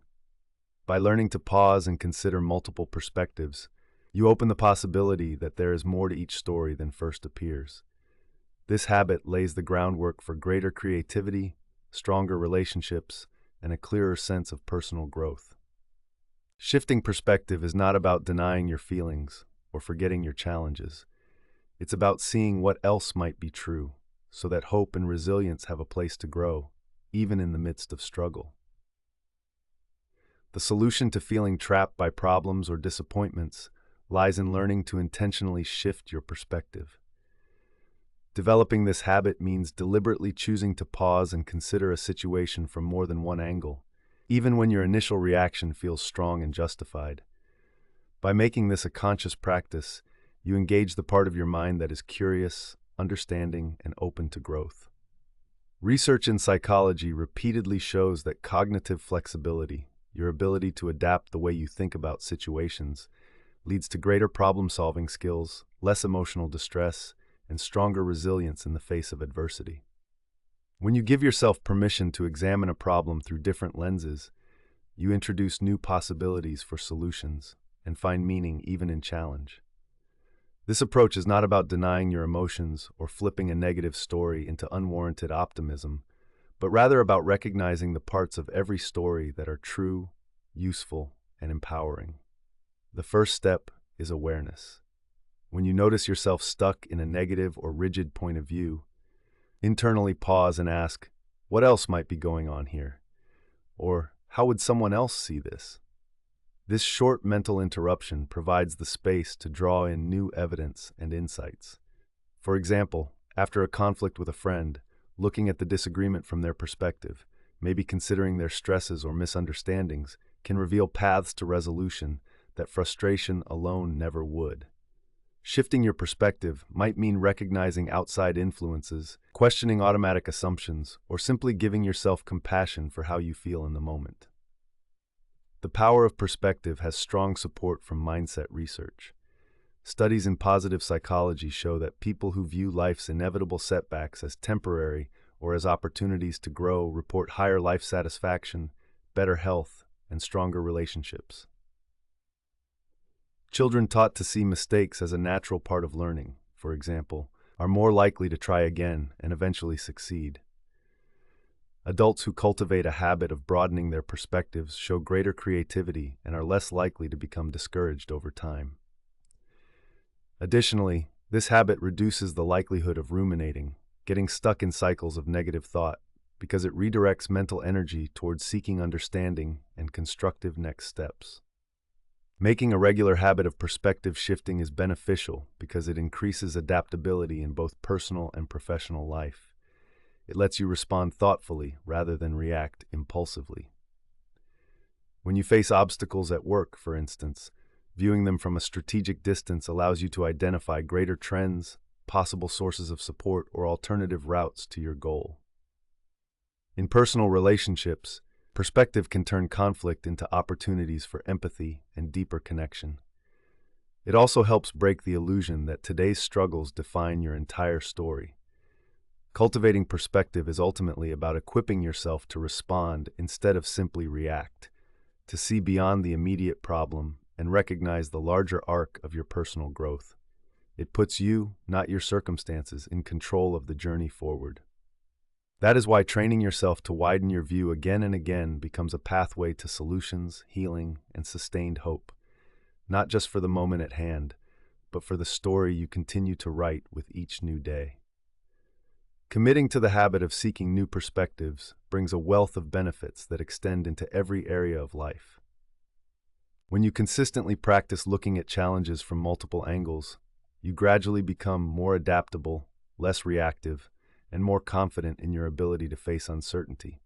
By learning to pause and consider multiple perspectives, you open the possibility that there is more to each story than first appears. This habit lays the groundwork for greater creativity, stronger relationships, and a clearer sense of personal growth. Shifting perspective is not about denying your feelings or forgetting your challenges. It's about seeing what else might be true, so that hope and resilience have a place to grow, even in the midst of struggle. The solution to feeling trapped by problems or disappointments lies in learning to intentionally shift your perspective. Developing this habit means deliberately choosing to pause and consider a situation from more than one angle, even when your initial reaction feels strong and justified. By making this a conscious practice, you engage the part of your mind that is curious, understanding, and open to growth. Research in psychology repeatedly shows that cognitive flexibility, your ability to adapt the way you think about situations, leads to greater problem-solving skills, less emotional distress, and stronger resilience in the face of adversity. When you give yourself permission to examine a problem through different lenses, you introduce new possibilities for solutions and find meaning even in challenge. This approach is not about denying your emotions or flipping a negative story into unwarranted optimism, but rather about recognizing the parts of every story that are true, useful, and empowering. The first step is awareness. When you notice yourself stuck in a negative or rigid point of view, internally pause and ask, what else might be going on here? Or, how would someone else see this? This short mental interruption provides the space to draw in new evidence and insights. For example, after a conflict with a friend, looking at the disagreement from their perspective, maybe considering their stresses or misunderstandings, can reveal paths to resolution that frustration alone never would. Shifting your perspective might mean recognizing outside influences, questioning automatic assumptions, or simply giving yourself compassion for how you feel in the moment. The power of perspective has strong support from mindset research. Studies in positive psychology show that people who view life's inevitable setbacks as temporary or as opportunities to grow report higher life satisfaction, better health, and stronger relationships. Children taught to see mistakes as a natural part of learning, for example, are more likely to try again and eventually succeed. Adults who cultivate a habit of broadening their perspectives show greater creativity and are less likely to become discouraged over time. Additionally, this habit reduces the likelihood of ruminating, getting stuck in cycles of negative thought, because it redirects mental energy towards seeking understanding and constructive next steps. Making a regular habit of perspective shifting is beneficial because it increases adaptability in both personal and professional life. It lets you respond thoughtfully rather than react impulsively. When you face obstacles at work, for instance, viewing them from a strategic distance allows you to identify greater trends, possible sources of support, or alternative routes to your goal. In personal relationships, perspective can turn conflict into opportunities for empathy and deeper connection. It also helps break the illusion that today's struggles define your entire story. Cultivating perspective is ultimately about equipping yourself to respond instead of simply react, to see beyond the immediate problem and recognize the larger arc of your personal growth. It puts you, not your circumstances, in control of the journey forward. That is why training yourself to widen your view again and again becomes a pathway to solutions, healing, and sustained hope, not just for the moment at hand, but for the story you continue to write with each new day. Committing to the habit of seeking new perspectives brings a wealth of benefits that extend into every area of life. When you consistently practice looking at challenges from multiple angles, you gradually become more adaptable, less reactive, and more confident in your ability to face uncertainty.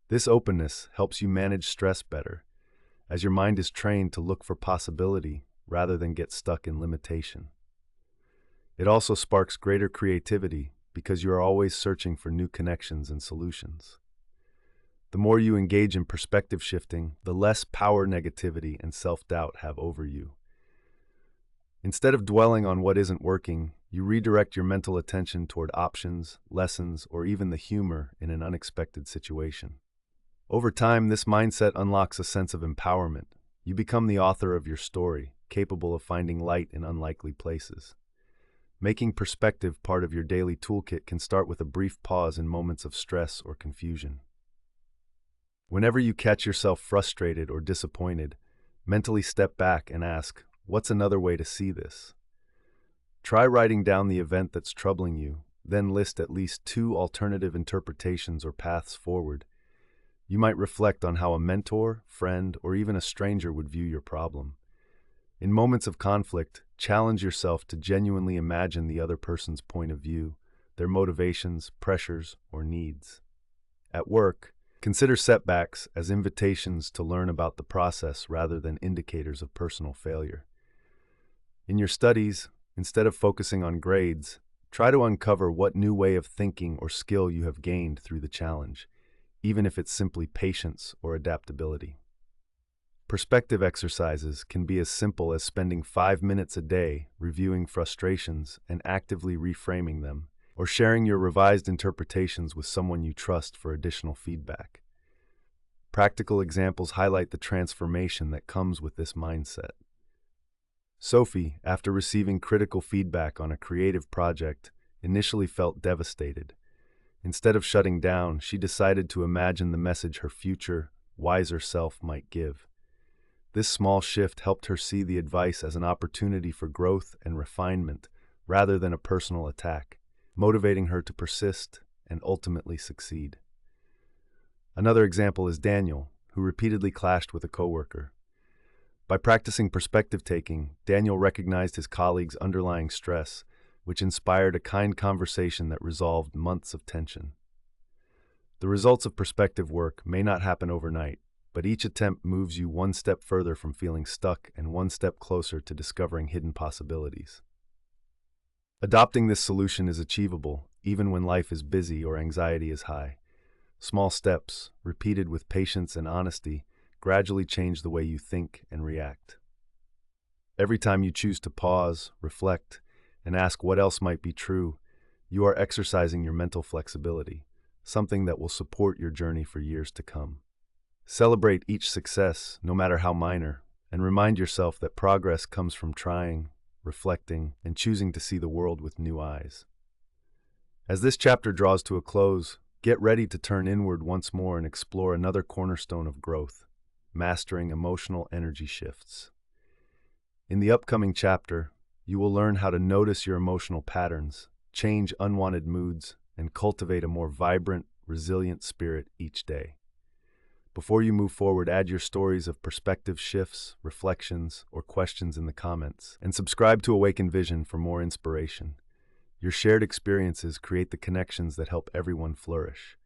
This openness helps you manage stress better, as your mind is trained to look for possibility rather than get stuck in limitation. It also sparks greater creativity because you are always searching for new connections and solutions. The more you engage in perspective shifting, the less power negativity and self-doubt have over you. Instead of dwelling on what isn't working, you redirect your mental attention toward options, lessons, or even the humor in an unexpected situation. Over time, this mindset unlocks a sense of empowerment. You become the author of your story, capable of finding light in unlikely places. Making perspective part of your daily toolkit can start with a brief pause in moments of stress or confusion. Whenever you catch yourself frustrated or disappointed, mentally step back and ask, "What's another way to see this?" Try writing down the event that's troubling you, then list at least 2 alternative interpretations or paths forward. You might reflect on how a mentor, friend, or even a stranger would view your problem. In moments of conflict, challenge yourself to genuinely imagine the other person's point of view, their motivations, pressures, or needs. At work, consider setbacks as invitations to learn about the process rather than indicators of personal failure. In your studies, instead of focusing on grades, try to uncover what new way of thinking or skill you have gained through the challenge, even if it's simply patience or adaptability. Perspective exercises can be as simple as spending 5 minutes a day reviewing frustrations and actively reframing them, or sharing your revised interpretations with someone you trust for additional feedback. Practical examples highlight the transformation that comes with this mindset. Sophie, after receiving critical feedback on a creative project, initially felt devastated. Instead of shutting down, she decided to imagine the message her future, wiser self might give. This small shift helped her see the advice as an opportunity for growth and refinement rather than a personal attack, motivating her to persist and ultimately succeed. Another example is Daniel, who repeatedly clashed with a coworker. By practicing perspective taking, Daniel recognized his colleague's underlying stress, which inspired a kind conversation that resolved months of tension. The results of perspective work may not happen overnight, but each attempt moves you one step further from feeling stuck and one step closer to discovering hidden possibilities. Adopting this solution is achievable, even when life is busy or anxiety is high. Small steps, repeated with patience and honesty, gradually change the way you think and react. Every time you choose to pause, reflect, and ask what else might be true, you are exercising your mental flexibility, something that will support your journey for years to come. Celebrate each success, no matter how minor, and remind yourself that progress comes from trying, reflecting, and choosing to see the world with new eyes. As this chapter draws to a close, get ready to turn inward once more and explore another cornerstone of growth, mastering emotional energy shifts. In the upcoming chapter, you will learn how to notice your emotional patterns, change unwanted moods, and cultivate a more vibrant, resilient spirit each day. Before you move forward, add your stories of perspective shifts, reflections, or questions in the comments, and subscribe to Awaken Vision for more inspiration. Your shared experiences create the connections that help everyone flourish.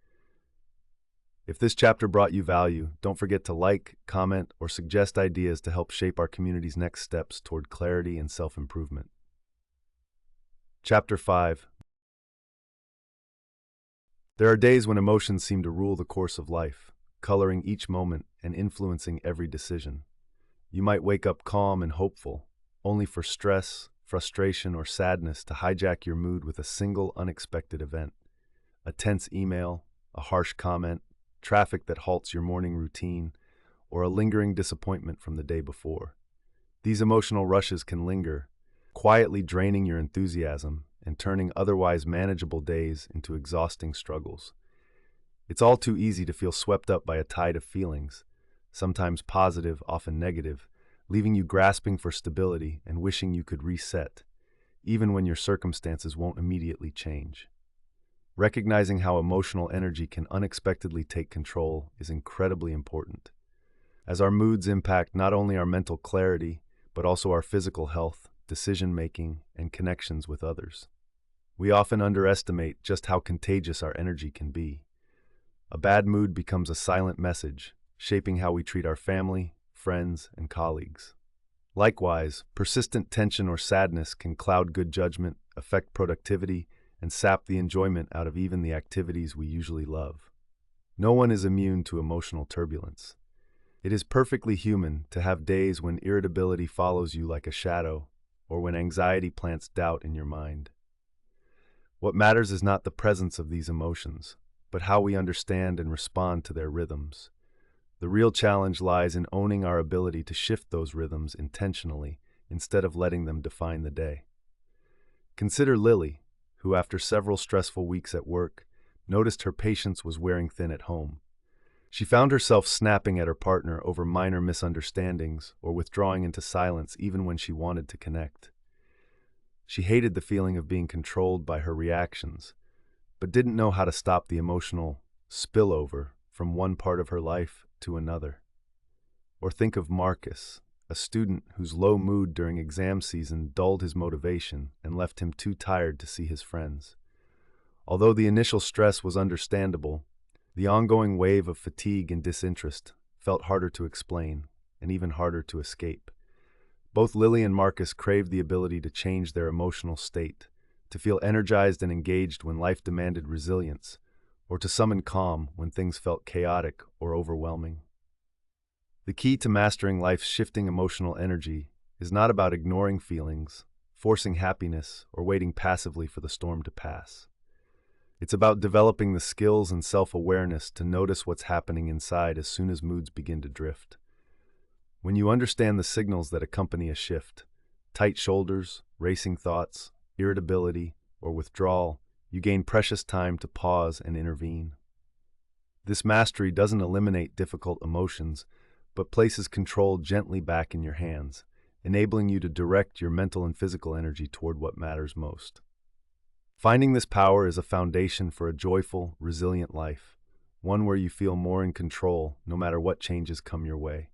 If this chapter brought you value, don't forget to like, comment, or suggest ideas to help shape our community's next steps toward clarity and self-improvement. Chapter 5. There are days when emotions seem to rule the course of life, coloring each moment and influencing every decision. You might wake up calm and hopeful, only for stress, frustration, or sadness to hijack your mood with a single unexpected event. a tense email, a harsh comment, traffic that halts your morning routine, or a lingering disappointment from the day before. These emotional rushes can linger, quietly draining your enthusiasm and turning otherwise manageable days into exhausting struggles. It's all too easy to feel swept up by a tide of feelings, sometimes positive, often negative, leaving you grasping for stability and wishing you could reset, even when your circumstances won't immediately change. Recognizing how emotional energy can unexpectedly take control is incredibly important, as our moods impact not only our mental clarity, but also our physical health, decision-making, and connections with others. We often underestimate just how contagious our energy can be. A bad mood becomes a silent message, shaping how we treat our family, friends, and colleagues. Likewise, persistent tension or sadness can cloud good judgment, affect productivity, and sap the enjoyment out of even the activities we usually love. No one is immune to emotional turbulence. It is perfectly human to have days when irritability follows you like a shadow, or when anxiety plants doubt in your mind. What matters is not the presence of these emotions, but how we understand and respond to their rhythms. The real challenge lies in owning our ability to shift those rhythms intentionally instead of letting them define the day. Consider Lily, who after several stressful weeks at work, noticed her patience was wearing thin at home. She found herself snapping at her partner over minor misunderstandings or withdrawing into silence even when she wanted to connect. She hated the feeling of being controlled by her reactions, but didn't know how to stop the emotional spillover from one part of her life to another. Or think of Marcus, a student whose low mood during exam season dulled his motivation and left him too tired to see his friends. Although the initial stress was understandable, the ongoing wave of fatigue and disinterest felt harder to explain and even harder to escape. Both Lily and Marcus craved the ability to change their emotional state, to feel energized and engaged when life demanded resilience, or to summon calm when things felt chaotic or overwhelming. The key to mastering life's shifting emotional energy is not about ignoring feelings, forcing happiness, or waiting passively for the storm to pass. It's about developing the skills and self-awareness to notice what's happening inside as soon as moods begin to drift. When you understand the signals that accompany a shift, tight shoulders, racing thoughts, irritability, or withdrawal, you gain precious time to pause and intervene. This mastery doesn't eliminate difficult emotions, but places control gently back in your hands, enabling you to direct your mental and physical energy toward what matters most. Finding this power is a foundation for a joyful, resilient life, one where you feel more in control no matter what changes come your way.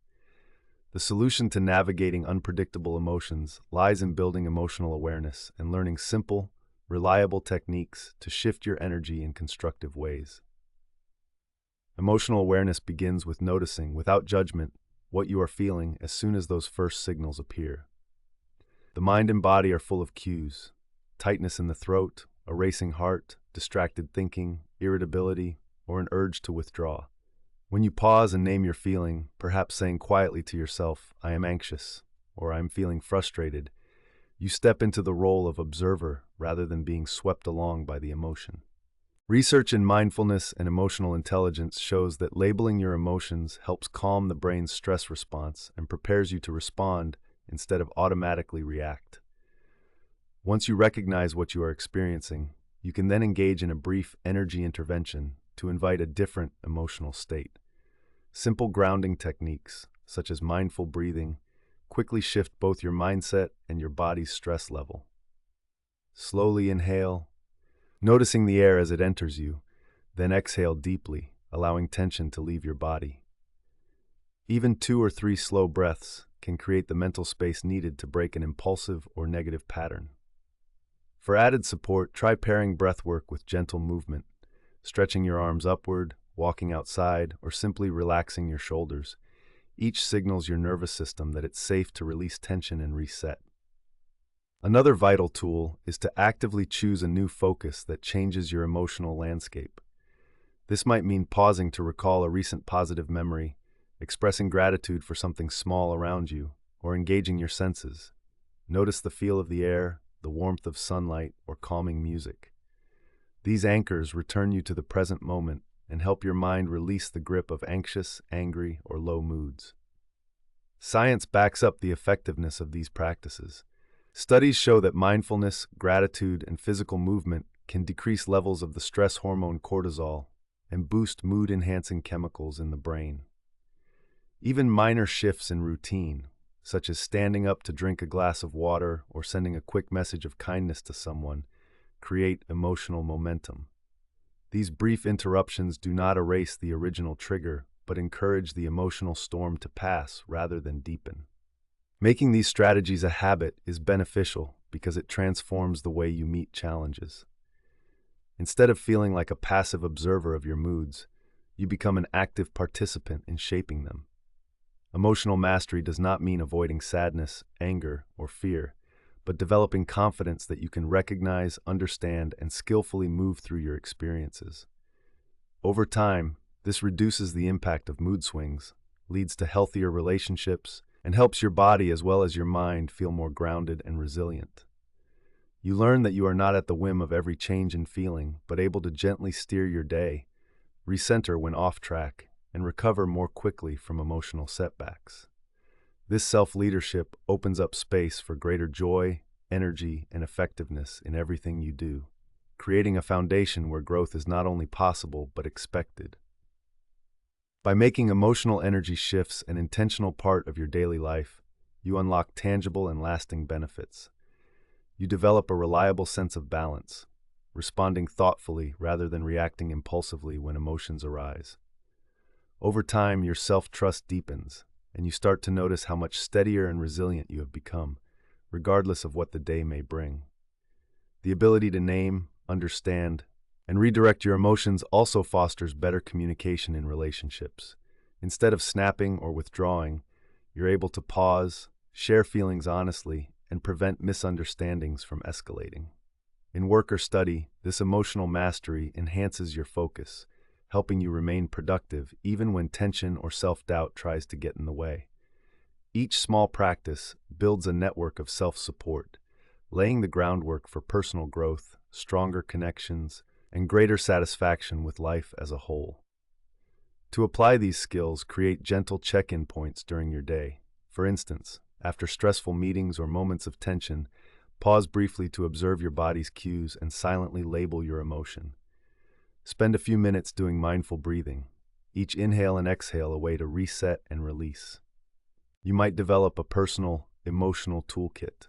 The solution to navigating unpredictable emotions lies in building emotional awareness and learning simple, reliable techniques to shift your energy in constructive ways. Emotional awareness begins with noticing, without judgment, what you are feeling as soon as those first signals appear. The mind and body are full of cues: tightness in the throat, a racing heart, distracted thinking, irritability, or an urge to withdraw. When you pause and name your feeling, perhaps saying quietly to yourself, "I am anxious," or "I'm feeling frustrated," you step into the role of observer rather than being swept along by the emotion. Research in mindfulness and emotional intelligence shows that labeling your emotions helps calm the brain's stress response and prepares you to respond instead of automatically react. Once you recognize what you are experiencing, you can then engage in a brief energy intervention to invite a different emotional state. Simple grounding techniques, such as mindful breathing, quickly shift both your mindset and your body's stress level. Slowly inhale, noticing the air as it enters you, then exhale deeply, allowing tension to leave your body. Even 2 or 3 slow breaths can create the mental space needed to break an impulsive or negative pattern. For added support, try pairing breathwork with gentle movement, stretching your arms upward, walking outside, or simply relaxing your shoulders. Each signals your nervous system that it's safe to release tension and reset. Another vital tool is to actively choose a new focus that changes your emotional landscape. This might mean pausing to recall a recent positive memory, expressing gratitude for something small around you, or engaging your senses. Notice the feel of the air, the warmth of sunlight, or calming music. These anchors return you to the present moment and help your mind release the grip of anxious, angry, or low moods. Science backs up the effectiveness of these practices. Studies show that mindfulness, gratitude, and physical movement can decrease levels of the stress hormone cortisol and boost mood-enhancing chemicals in the brain. Even minor shifts in routine, such as standing up to drink a glass of water or sending a quick message of kindness to someone, create emotional momentum. These brief interruptions do not erase the original trigger, but encourage the emotional storm to pass rather than deepen. Making these strategies a habit is beneficial because it transforms the way you meet challenges. Instead of feeling like a passive observer of your moods, you become an active participant in shaping them. Emotional mastery does not mean avoiding sadness, anger, or fear, but developing confidence that you can recognize, understand, and skillfully move through your experiences. Over time, this reduces the impact of mood swings, leads to healthier relationships, and helps your body as well as your mind feel more grounded and resilient. You learn that you are not at the whim of every change in feeling, but able to gently steer your day, recenter when off track, and recover more quickly from emotional setbacks. This self-leadership opens up space for greater joy, energy, and effectiveness in everything you do, creating a foundation where growth is not only possible but expected. By making emotional energy shifts an intentional part of your daily life, you unlock tangible and lasting benefits. You develop a reliable sense of balance, responding thoughtfully rather than reacting impulsively when emotions arise. Over time, your self-trust deepens, and you start to notice how much steadier and resilient you have become, regardless of what the day may bring. The ability to name, understand, and redirect your emotions also fosters better communication in relationships. Instead of snapping or withdrawing, you're able to pause, share feelings honestly, and prevent misunderstandings from escalating. In work or study, this emotional mastery enhances your focus, helping you remain productive even when tension or self-doubt tries to get in the way. Each small practice builds a network of self-support, laying the groundwork for personal growth, stronger connections, and greater satisfaction with life as a whole. To apply these skills, create gentle check-in points during your day. For instance, after stressful meetings or moments of tension, pause briefly to observe your body's cues and silently label your emotion. Spend a few minutes doing mindful breathing, each inhale and exhale a way to reset and release. You might develop a personal, emotional toolkit.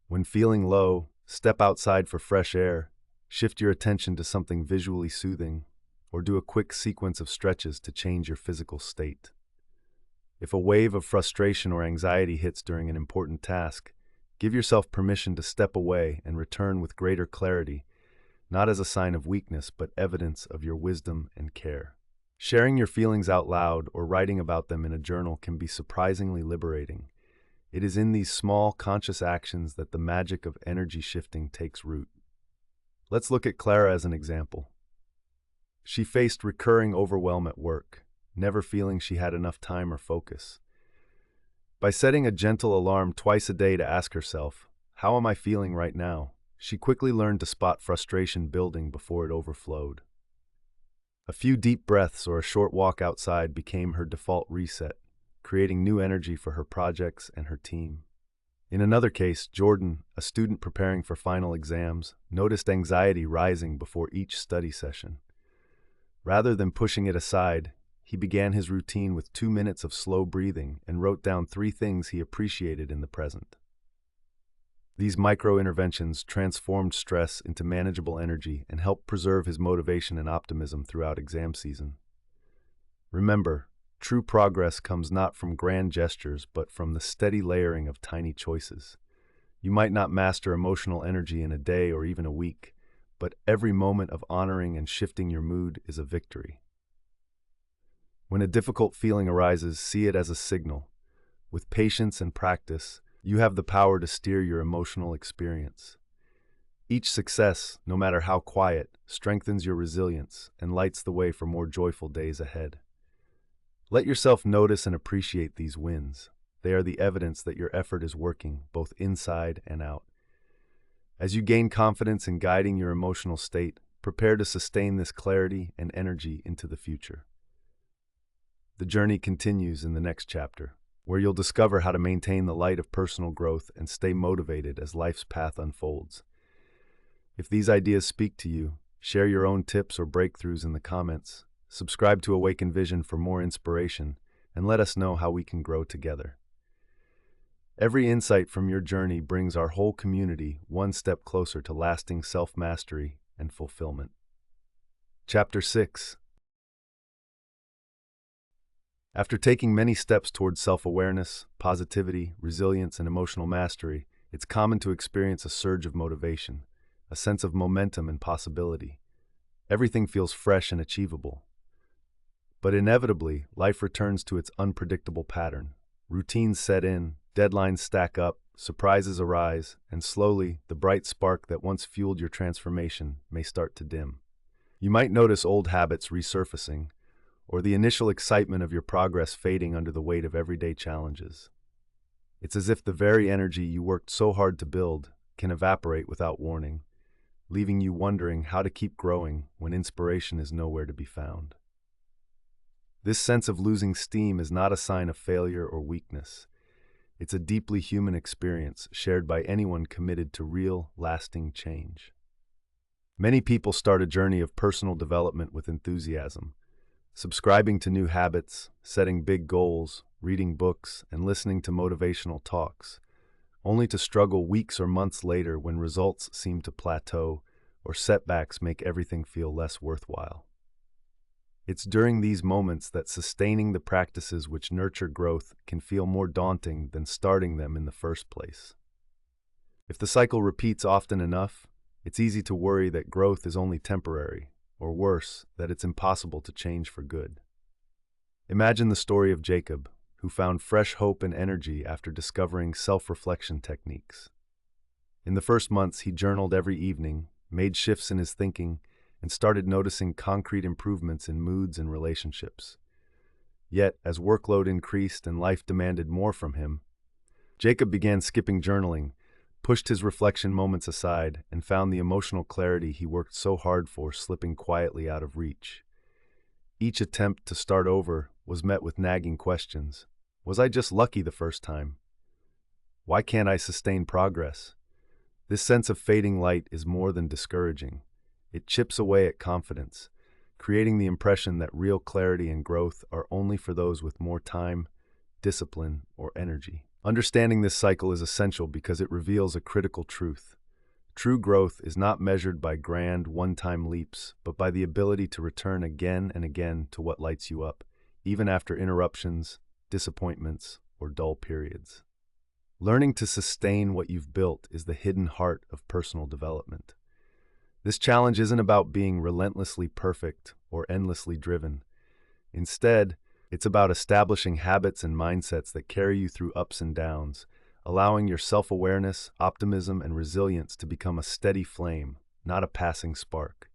When feeling low, step outside for fresh air, shift your attention to something visually soothing, or do a quick sequence of stretches to change your physical state. If a wave of frustration or anxiety hits during an important task, give yourself permission to step away and return with greater clarity, not as a sign of weakness, but evidence of your wisdom and care. Sharing your feelings out loud or writing about them in a journal can be surprisingly liberating. It is in these small, conscious actions that the magic of energy shifting takes root. Let's look at Clara as an example. She faced recurring overwhelm at work, never feeling she had enough time or focus. By setting a gentle alarm twice a day to ask herself, "How am I feeling right now?" she quickly learned to spot frustration building before it overflowed. A few deep breaths or a short walk outside became her default reset, creating new energy for her projects and her team. In another case, Jordan, a student preparing for final exams, noticed anxiety rising before each study session. Rather than pushing it aside, he began his routine with 2 minutes of slow breathing and wrote down 3 things he appreciated in the present. These micro-interventions transformed stress into manageable energy and helped preserve his motivation and optimism throughout exam season. Remember, true progress comes not from grand gestures, but from the steady layering of tiny choices. You might not master emotional energy in a day or even a week, but every moment of honoring and shifting your mood is a victory. When a difficult feeling arises, see it as a signal. With patience and practice, you have the power to steer your emotional experience. Each success, no matter how quiet, strengthens your resilience and lights the way for more joyful days ahead. Let yourself notice and appreciate these wins. They are the evidence that your effort is working, both inside and out. As you gain confidence in guiding your emotional state, prepare to sustain this clarity and energy into the future. The journey continues in the next chapter, where you'll discover how to maintain the light of personal growth and stay motivated as life's path unfolds. If these ideas speak to you, share your own tips or breakthroughs in the comments. Subscribe to Awaken Vision for more inspiration, and let us know how we can grow together. Every insight from your journey brings our whole community one step closer to lasting self-mastery and fulfillment. Chapter 6. After taking many steps towards self-awareness, positivity, resilience, and emotional mastery, it's common to experience a surge of motivation, a sense of momentum and possibility. Everything feels fresh and achievable. But inevitably, life returns to its unpredictable pattern. Routines set in, deadlines stack up, surprises arise, and slowly, the bright spark that once fueled your transformation may start to dim. You might notice old habits resurfacing, or the initial excitement of your progress fading under the weight of everyday challenges. It's as if the very energy you worked so hard to build can evaporate without warning, leaving you wondering how to keep growing when inspiration is nowhere to be found. This sense of losing steam is not a sign of failure or weakness. It's a deeply human experience shared by anyone committed to real, lasting change. Many people start a journey of personal development with enthusiasm, subscribing to new habits, setting big goals, reading books, and listening to motivational talks, only to struggle weeks or months later when results seem to plateau or setbacks make everything feel less worthwhile. It's during these moments that sustaining the practices which nurture growth can feel more daunting than starting them in the first place. If the cycle repeats often enough, it's easy to worry that growth is only temporary, or worse, that it's impossible to change for good. Imagine the story of Jacob, who found fresh hope and energy after discovering self-reflection techniques. In the first months, he journaled every evening, made shifts in his thinking, and started noticing concrete improvements in moods and relationships. Yet, as workload increased and life demanded more from him, Jacob began skipping journaling, pushed his reflection moments aside, and found the emotional clarity he worked so hard for slipping quietly out of reach. Each attempt to start over was met with nagging questions. Was I just lucky the first time? Why can't I sustain progress? This sense of fading light is more than discouraging. It chips away at confidence, creating the impression that real clarity and growth are only for those with more time, discipline, or energy. Understanding this cycle is essential because it reveals a critical truth. True growth is not measured by grand, one-time leaps, but by the ability to return again and again to what lights you up, even after interruptions, disappointments, or dull periods. Learning to sustain what you've built is the hidden heart of personal development. This challenge isn't about being relentlessly perfect or endlessly driven. Instead, it's about establishing habits and mindsets that carry you through ups and downs, allowing your self-awareness, optimism, and resilience to become a steady flame, not a passing spark.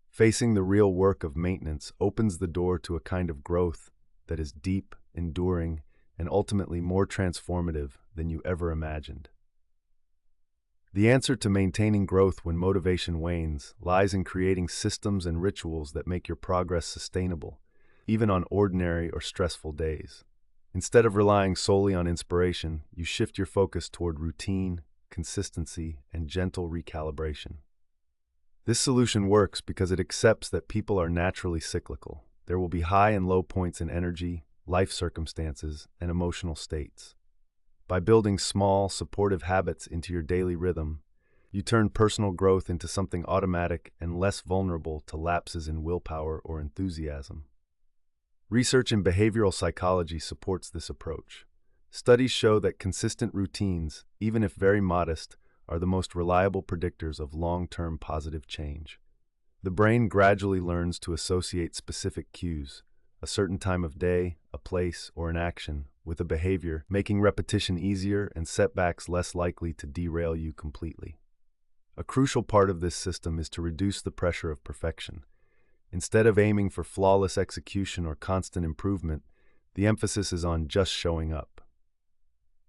Facing the real work of maintenance opens the door to a kind of growth that is deep, enduring, and ultimately more transformative than you ever imagined. The answer to maintaining growth when motivation wanes lies in creating systems and rituals that make your progress sustainable, even on ordinary or stressful days. Instead of relying solely on inspiration, you shift your focus toward routine, consistency, and gentle recalibration. This solution works because it accepts that people are naturally cyclical. There will be high and low points in energy, life circumstances, and emotional states. By building small, supportive habits into your daily rhythm, you turn personal growth into something automatic and less vulnerable to lapses in willpower or enthusiasm. Research in behavioral psychology supports this approach. Studies show that consistent routines, even if very modest, are the most reliable predictors of long-term positive change. The brain gradually learns to associate specific cues, a certain time of day, a place, or an action, with a behavior, making repetition easier and setbacks less likely to derail you completely. A crucial part of this system is to reduce the pressure of perfection. Instead of aiming for flawless execution or constant improvement, the emphasis is on just showing up.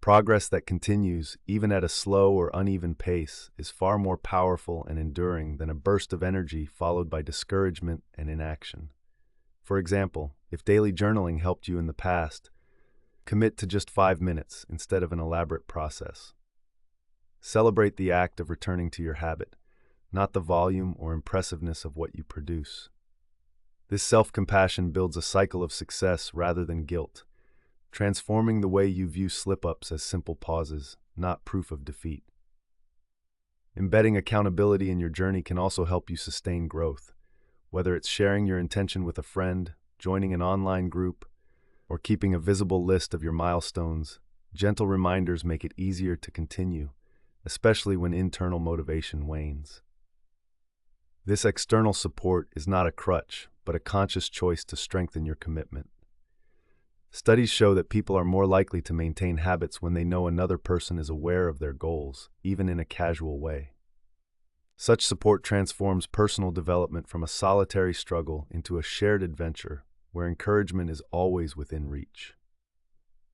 Progress that continues, even at a slow or uneven pace, is far more powerful and enduring than a burst of energy followed by discouragement and inaction. For example, if daily journaling helped you in the past, commit to just 5 minutes instead of an elaborate process. Celebrate the act of returning to your habit, not the volume or impressiveness of what you produce. This self-compassion builds a cycle of success rather than guilt, transforming the way you view slip-ups as simple pauses, not proof of defeat. Embedding accountability in your journey can also help you sustain growth, whether it's sharing your intention with a friend, joining an online group, or keeping a visible list of your milestones. Gentle reminders make it easier to continue, especially when internal motivation wanes. This external support is not a crutch, but a conscious choice to strengthen your commitment. Studies show that people are more likely to maintain habits when they know another person is aware of their goals, even in a casual way. Such support transforms personal development from a solitary struggle into a shared adventure where encouragement is always within reach.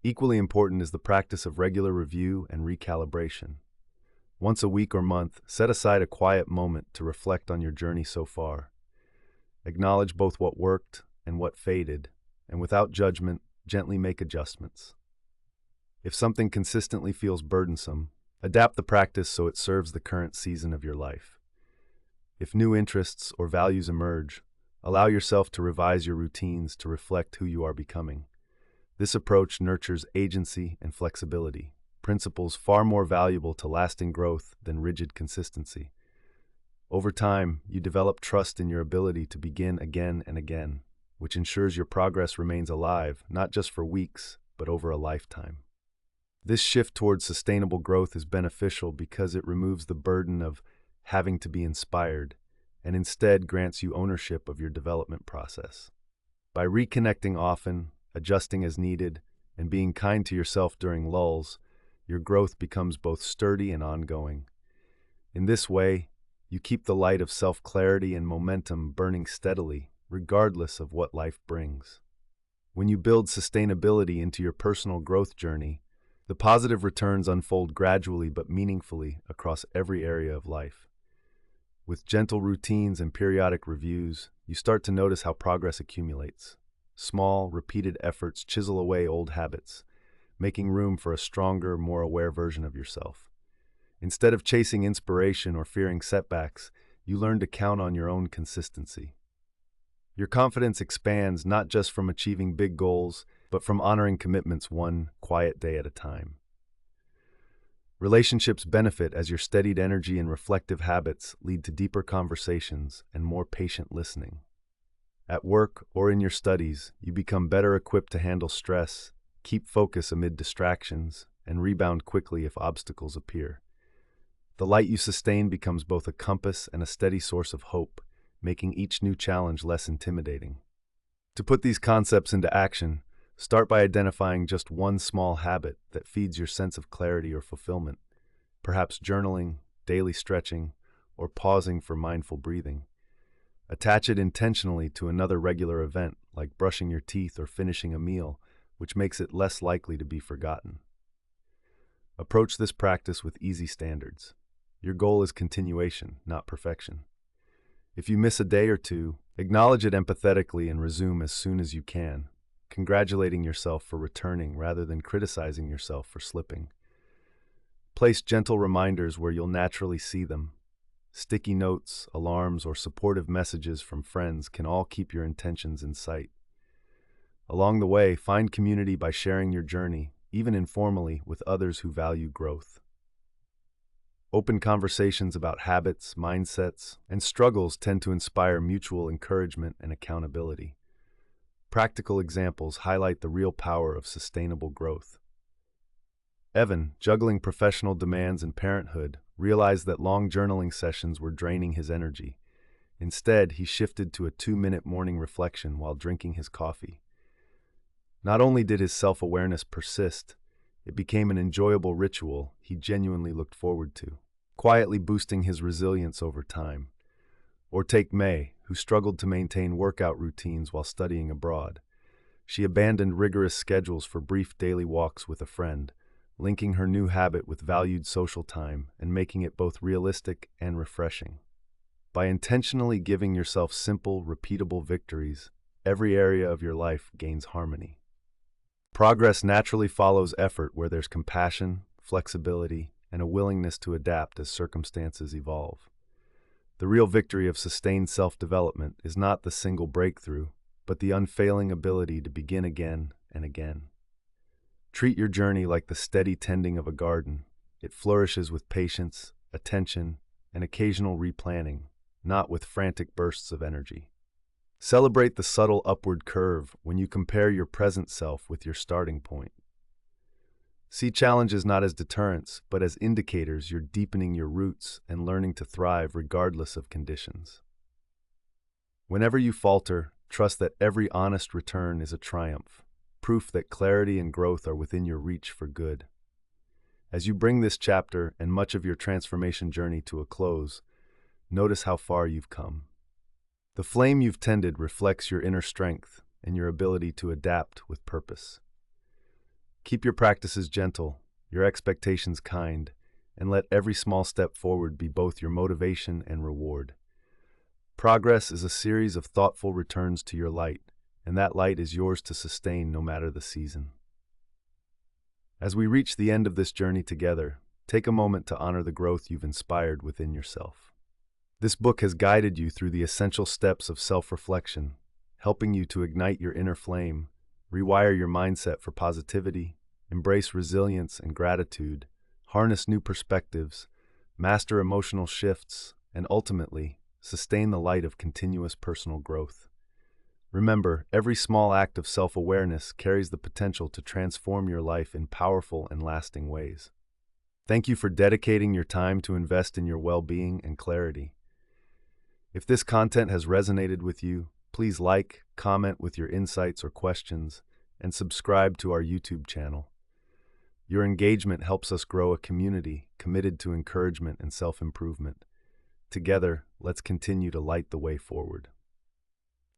Equally important is the practice of regular review and recalibration. Once a week or month, set aside a quiet moment to reflect on your journey so far. Acknowledge both what worked and what faded, and without judgment, gently make adjustments. If something consistently feels burdensome, adapt the practice so it serves the current season of your life. If new interests or values emerge, allow yourself to revise your routines to reflect who you are becoming. This approach nurtures agency and flexibility, principles far more valuable to lasting growth than rigid consistency. Over time, you develop trust in your ability to begin again and again, which ensures your progress remains alive, not just for weeks, but over a lifetime. This shift towards sustainable growth is beneficial because it removes the burden of having to be inspired and instead grants you ownership of your development process. By reconnecting often, adjusting as needed, and being kind to yourself during lulls, your growth becomes both sturdy and ongoing. In this way, you keep the light of self-clarity and momentum burning steadily, regardless of what life brings. When you build sustainability into your personal growth journey, the positive returns unfold gradually but meaningfully across every area of life. With gentle routines and periodic reviews, you start to notice how progress accumulates. Small, repeated efforts chisel away old habits, making room for a stronger, more aware version of yourself. Instead of chasing inspiration or fearing setbacks, you learn to count on your own consistency. Your confidence expands not just from achieving big goals, but from honoring commitments one quiet day at a time. Relationships benefit as your steadied energy and reflective habits lead to deeper conversations and more patient listening. At work or in your studies, you become better equipped to handle stress, keep focus amid distractions, and rebound quickly if obstacles appear. The light you sustain becomes both a compass and a steady source of hope, making each new challenge less intimidating. To put these concepts into action, start by identifying just one small habit that feeds your sense of clarity or fulfillment, perhaps journaling, daily stretching, or pausing for mindful breathing. Attach it intentionally to another regular event, like brushing your teeth or finishing a meal, which makes it less likely to be forgotten. Approach this practice with easy standards. Your goal is continuation, not perfection. If you miss a day or two, acknowledge it empathetically and resume as soon as you can, congratulating yourself for returning rather than criticizing yourself for slipping. Place gentle reminders where you'll naturally see them. Sticky notes, alarms, or supportive messages from friends can all keep your intentions in sight. Along the way, find community by sharing your journey, even informally, with others who value growth. Open conversations about habits, mindsets, and struggles tend to inspire mutual encouragement and accountability. Practical examples highlight the real power of sustainable growth. Evan, juggling professional demands and parenthood, realized that long journaling sessions were draining his energy. Instead, he shifted to a 2-minute morning reflection while drinking his coffee. Not only did his self-awareness persist, it became an enjoyable ritual he genuinely looked forward to, quietly boosting his resilience over time. Or take May, who struggled to maintain workout routines while studying abroad. She abandoned rigorous schedules for brief daily walks with a friend, linking her new habit with valued social time and making it both realistic and refreshing. By intentionally giving yourself simple, repeatable victories, every area of your life gains harmony. Progress naturally follows effort where there's compassion, flexibility, and a willingness to adapt as circumstances evolve. The real victory of sustained self-development is not the single breakthrough, but the unfailing ability to begin again and again. Treat your journey like the steady tending of a garden. It flourishes with patience, attention, and occasional replanting, not with frantic bursts of energy. Celebrate the subtle upward curve when you compare your present self with your starting point. See challenges not as deterrents, but as indicators you're deepening your roots and learning to thrive regardless of conditions. Whenever you falter, trust that every honest return is a triumph, proof that clarity and growth are within your reach for good. As you bring this chapter and much of your transformation journey to a close, notice how far you've come. The flame you've tended reflects your inner strength and your ability to adapt with purpose. Keep your practices gentle, your expectations kind, and let every small step forward be both your motivation and reward. Progress is a series of thoughtful returns to your light, and that light is yours to sustain no matter the season. As we reach the end of this journey together, take a moment to honor the growth you've inspired within yourself. This book has guided you through the essential steps of self-reflection, helping you to ignite your inner flame, rewire your mindset for positivity, embrace resilience and gratitude, harness new perspectives, master emotional shifts, and ultimately, sustain the light of continuous personal growth. Remember, every small act of self-awareness carries the potential to transform your life in powerful and lasting ways. Thank you for dedicating your time to invest in your well-being and clarity. If this content has resonated with you, please like, comment with your insights or questions, and subscribe to our YouTube channel. Your engagement helps us grow a community committed to encouragement and self-improvement. Together, let's continue to light the way forward.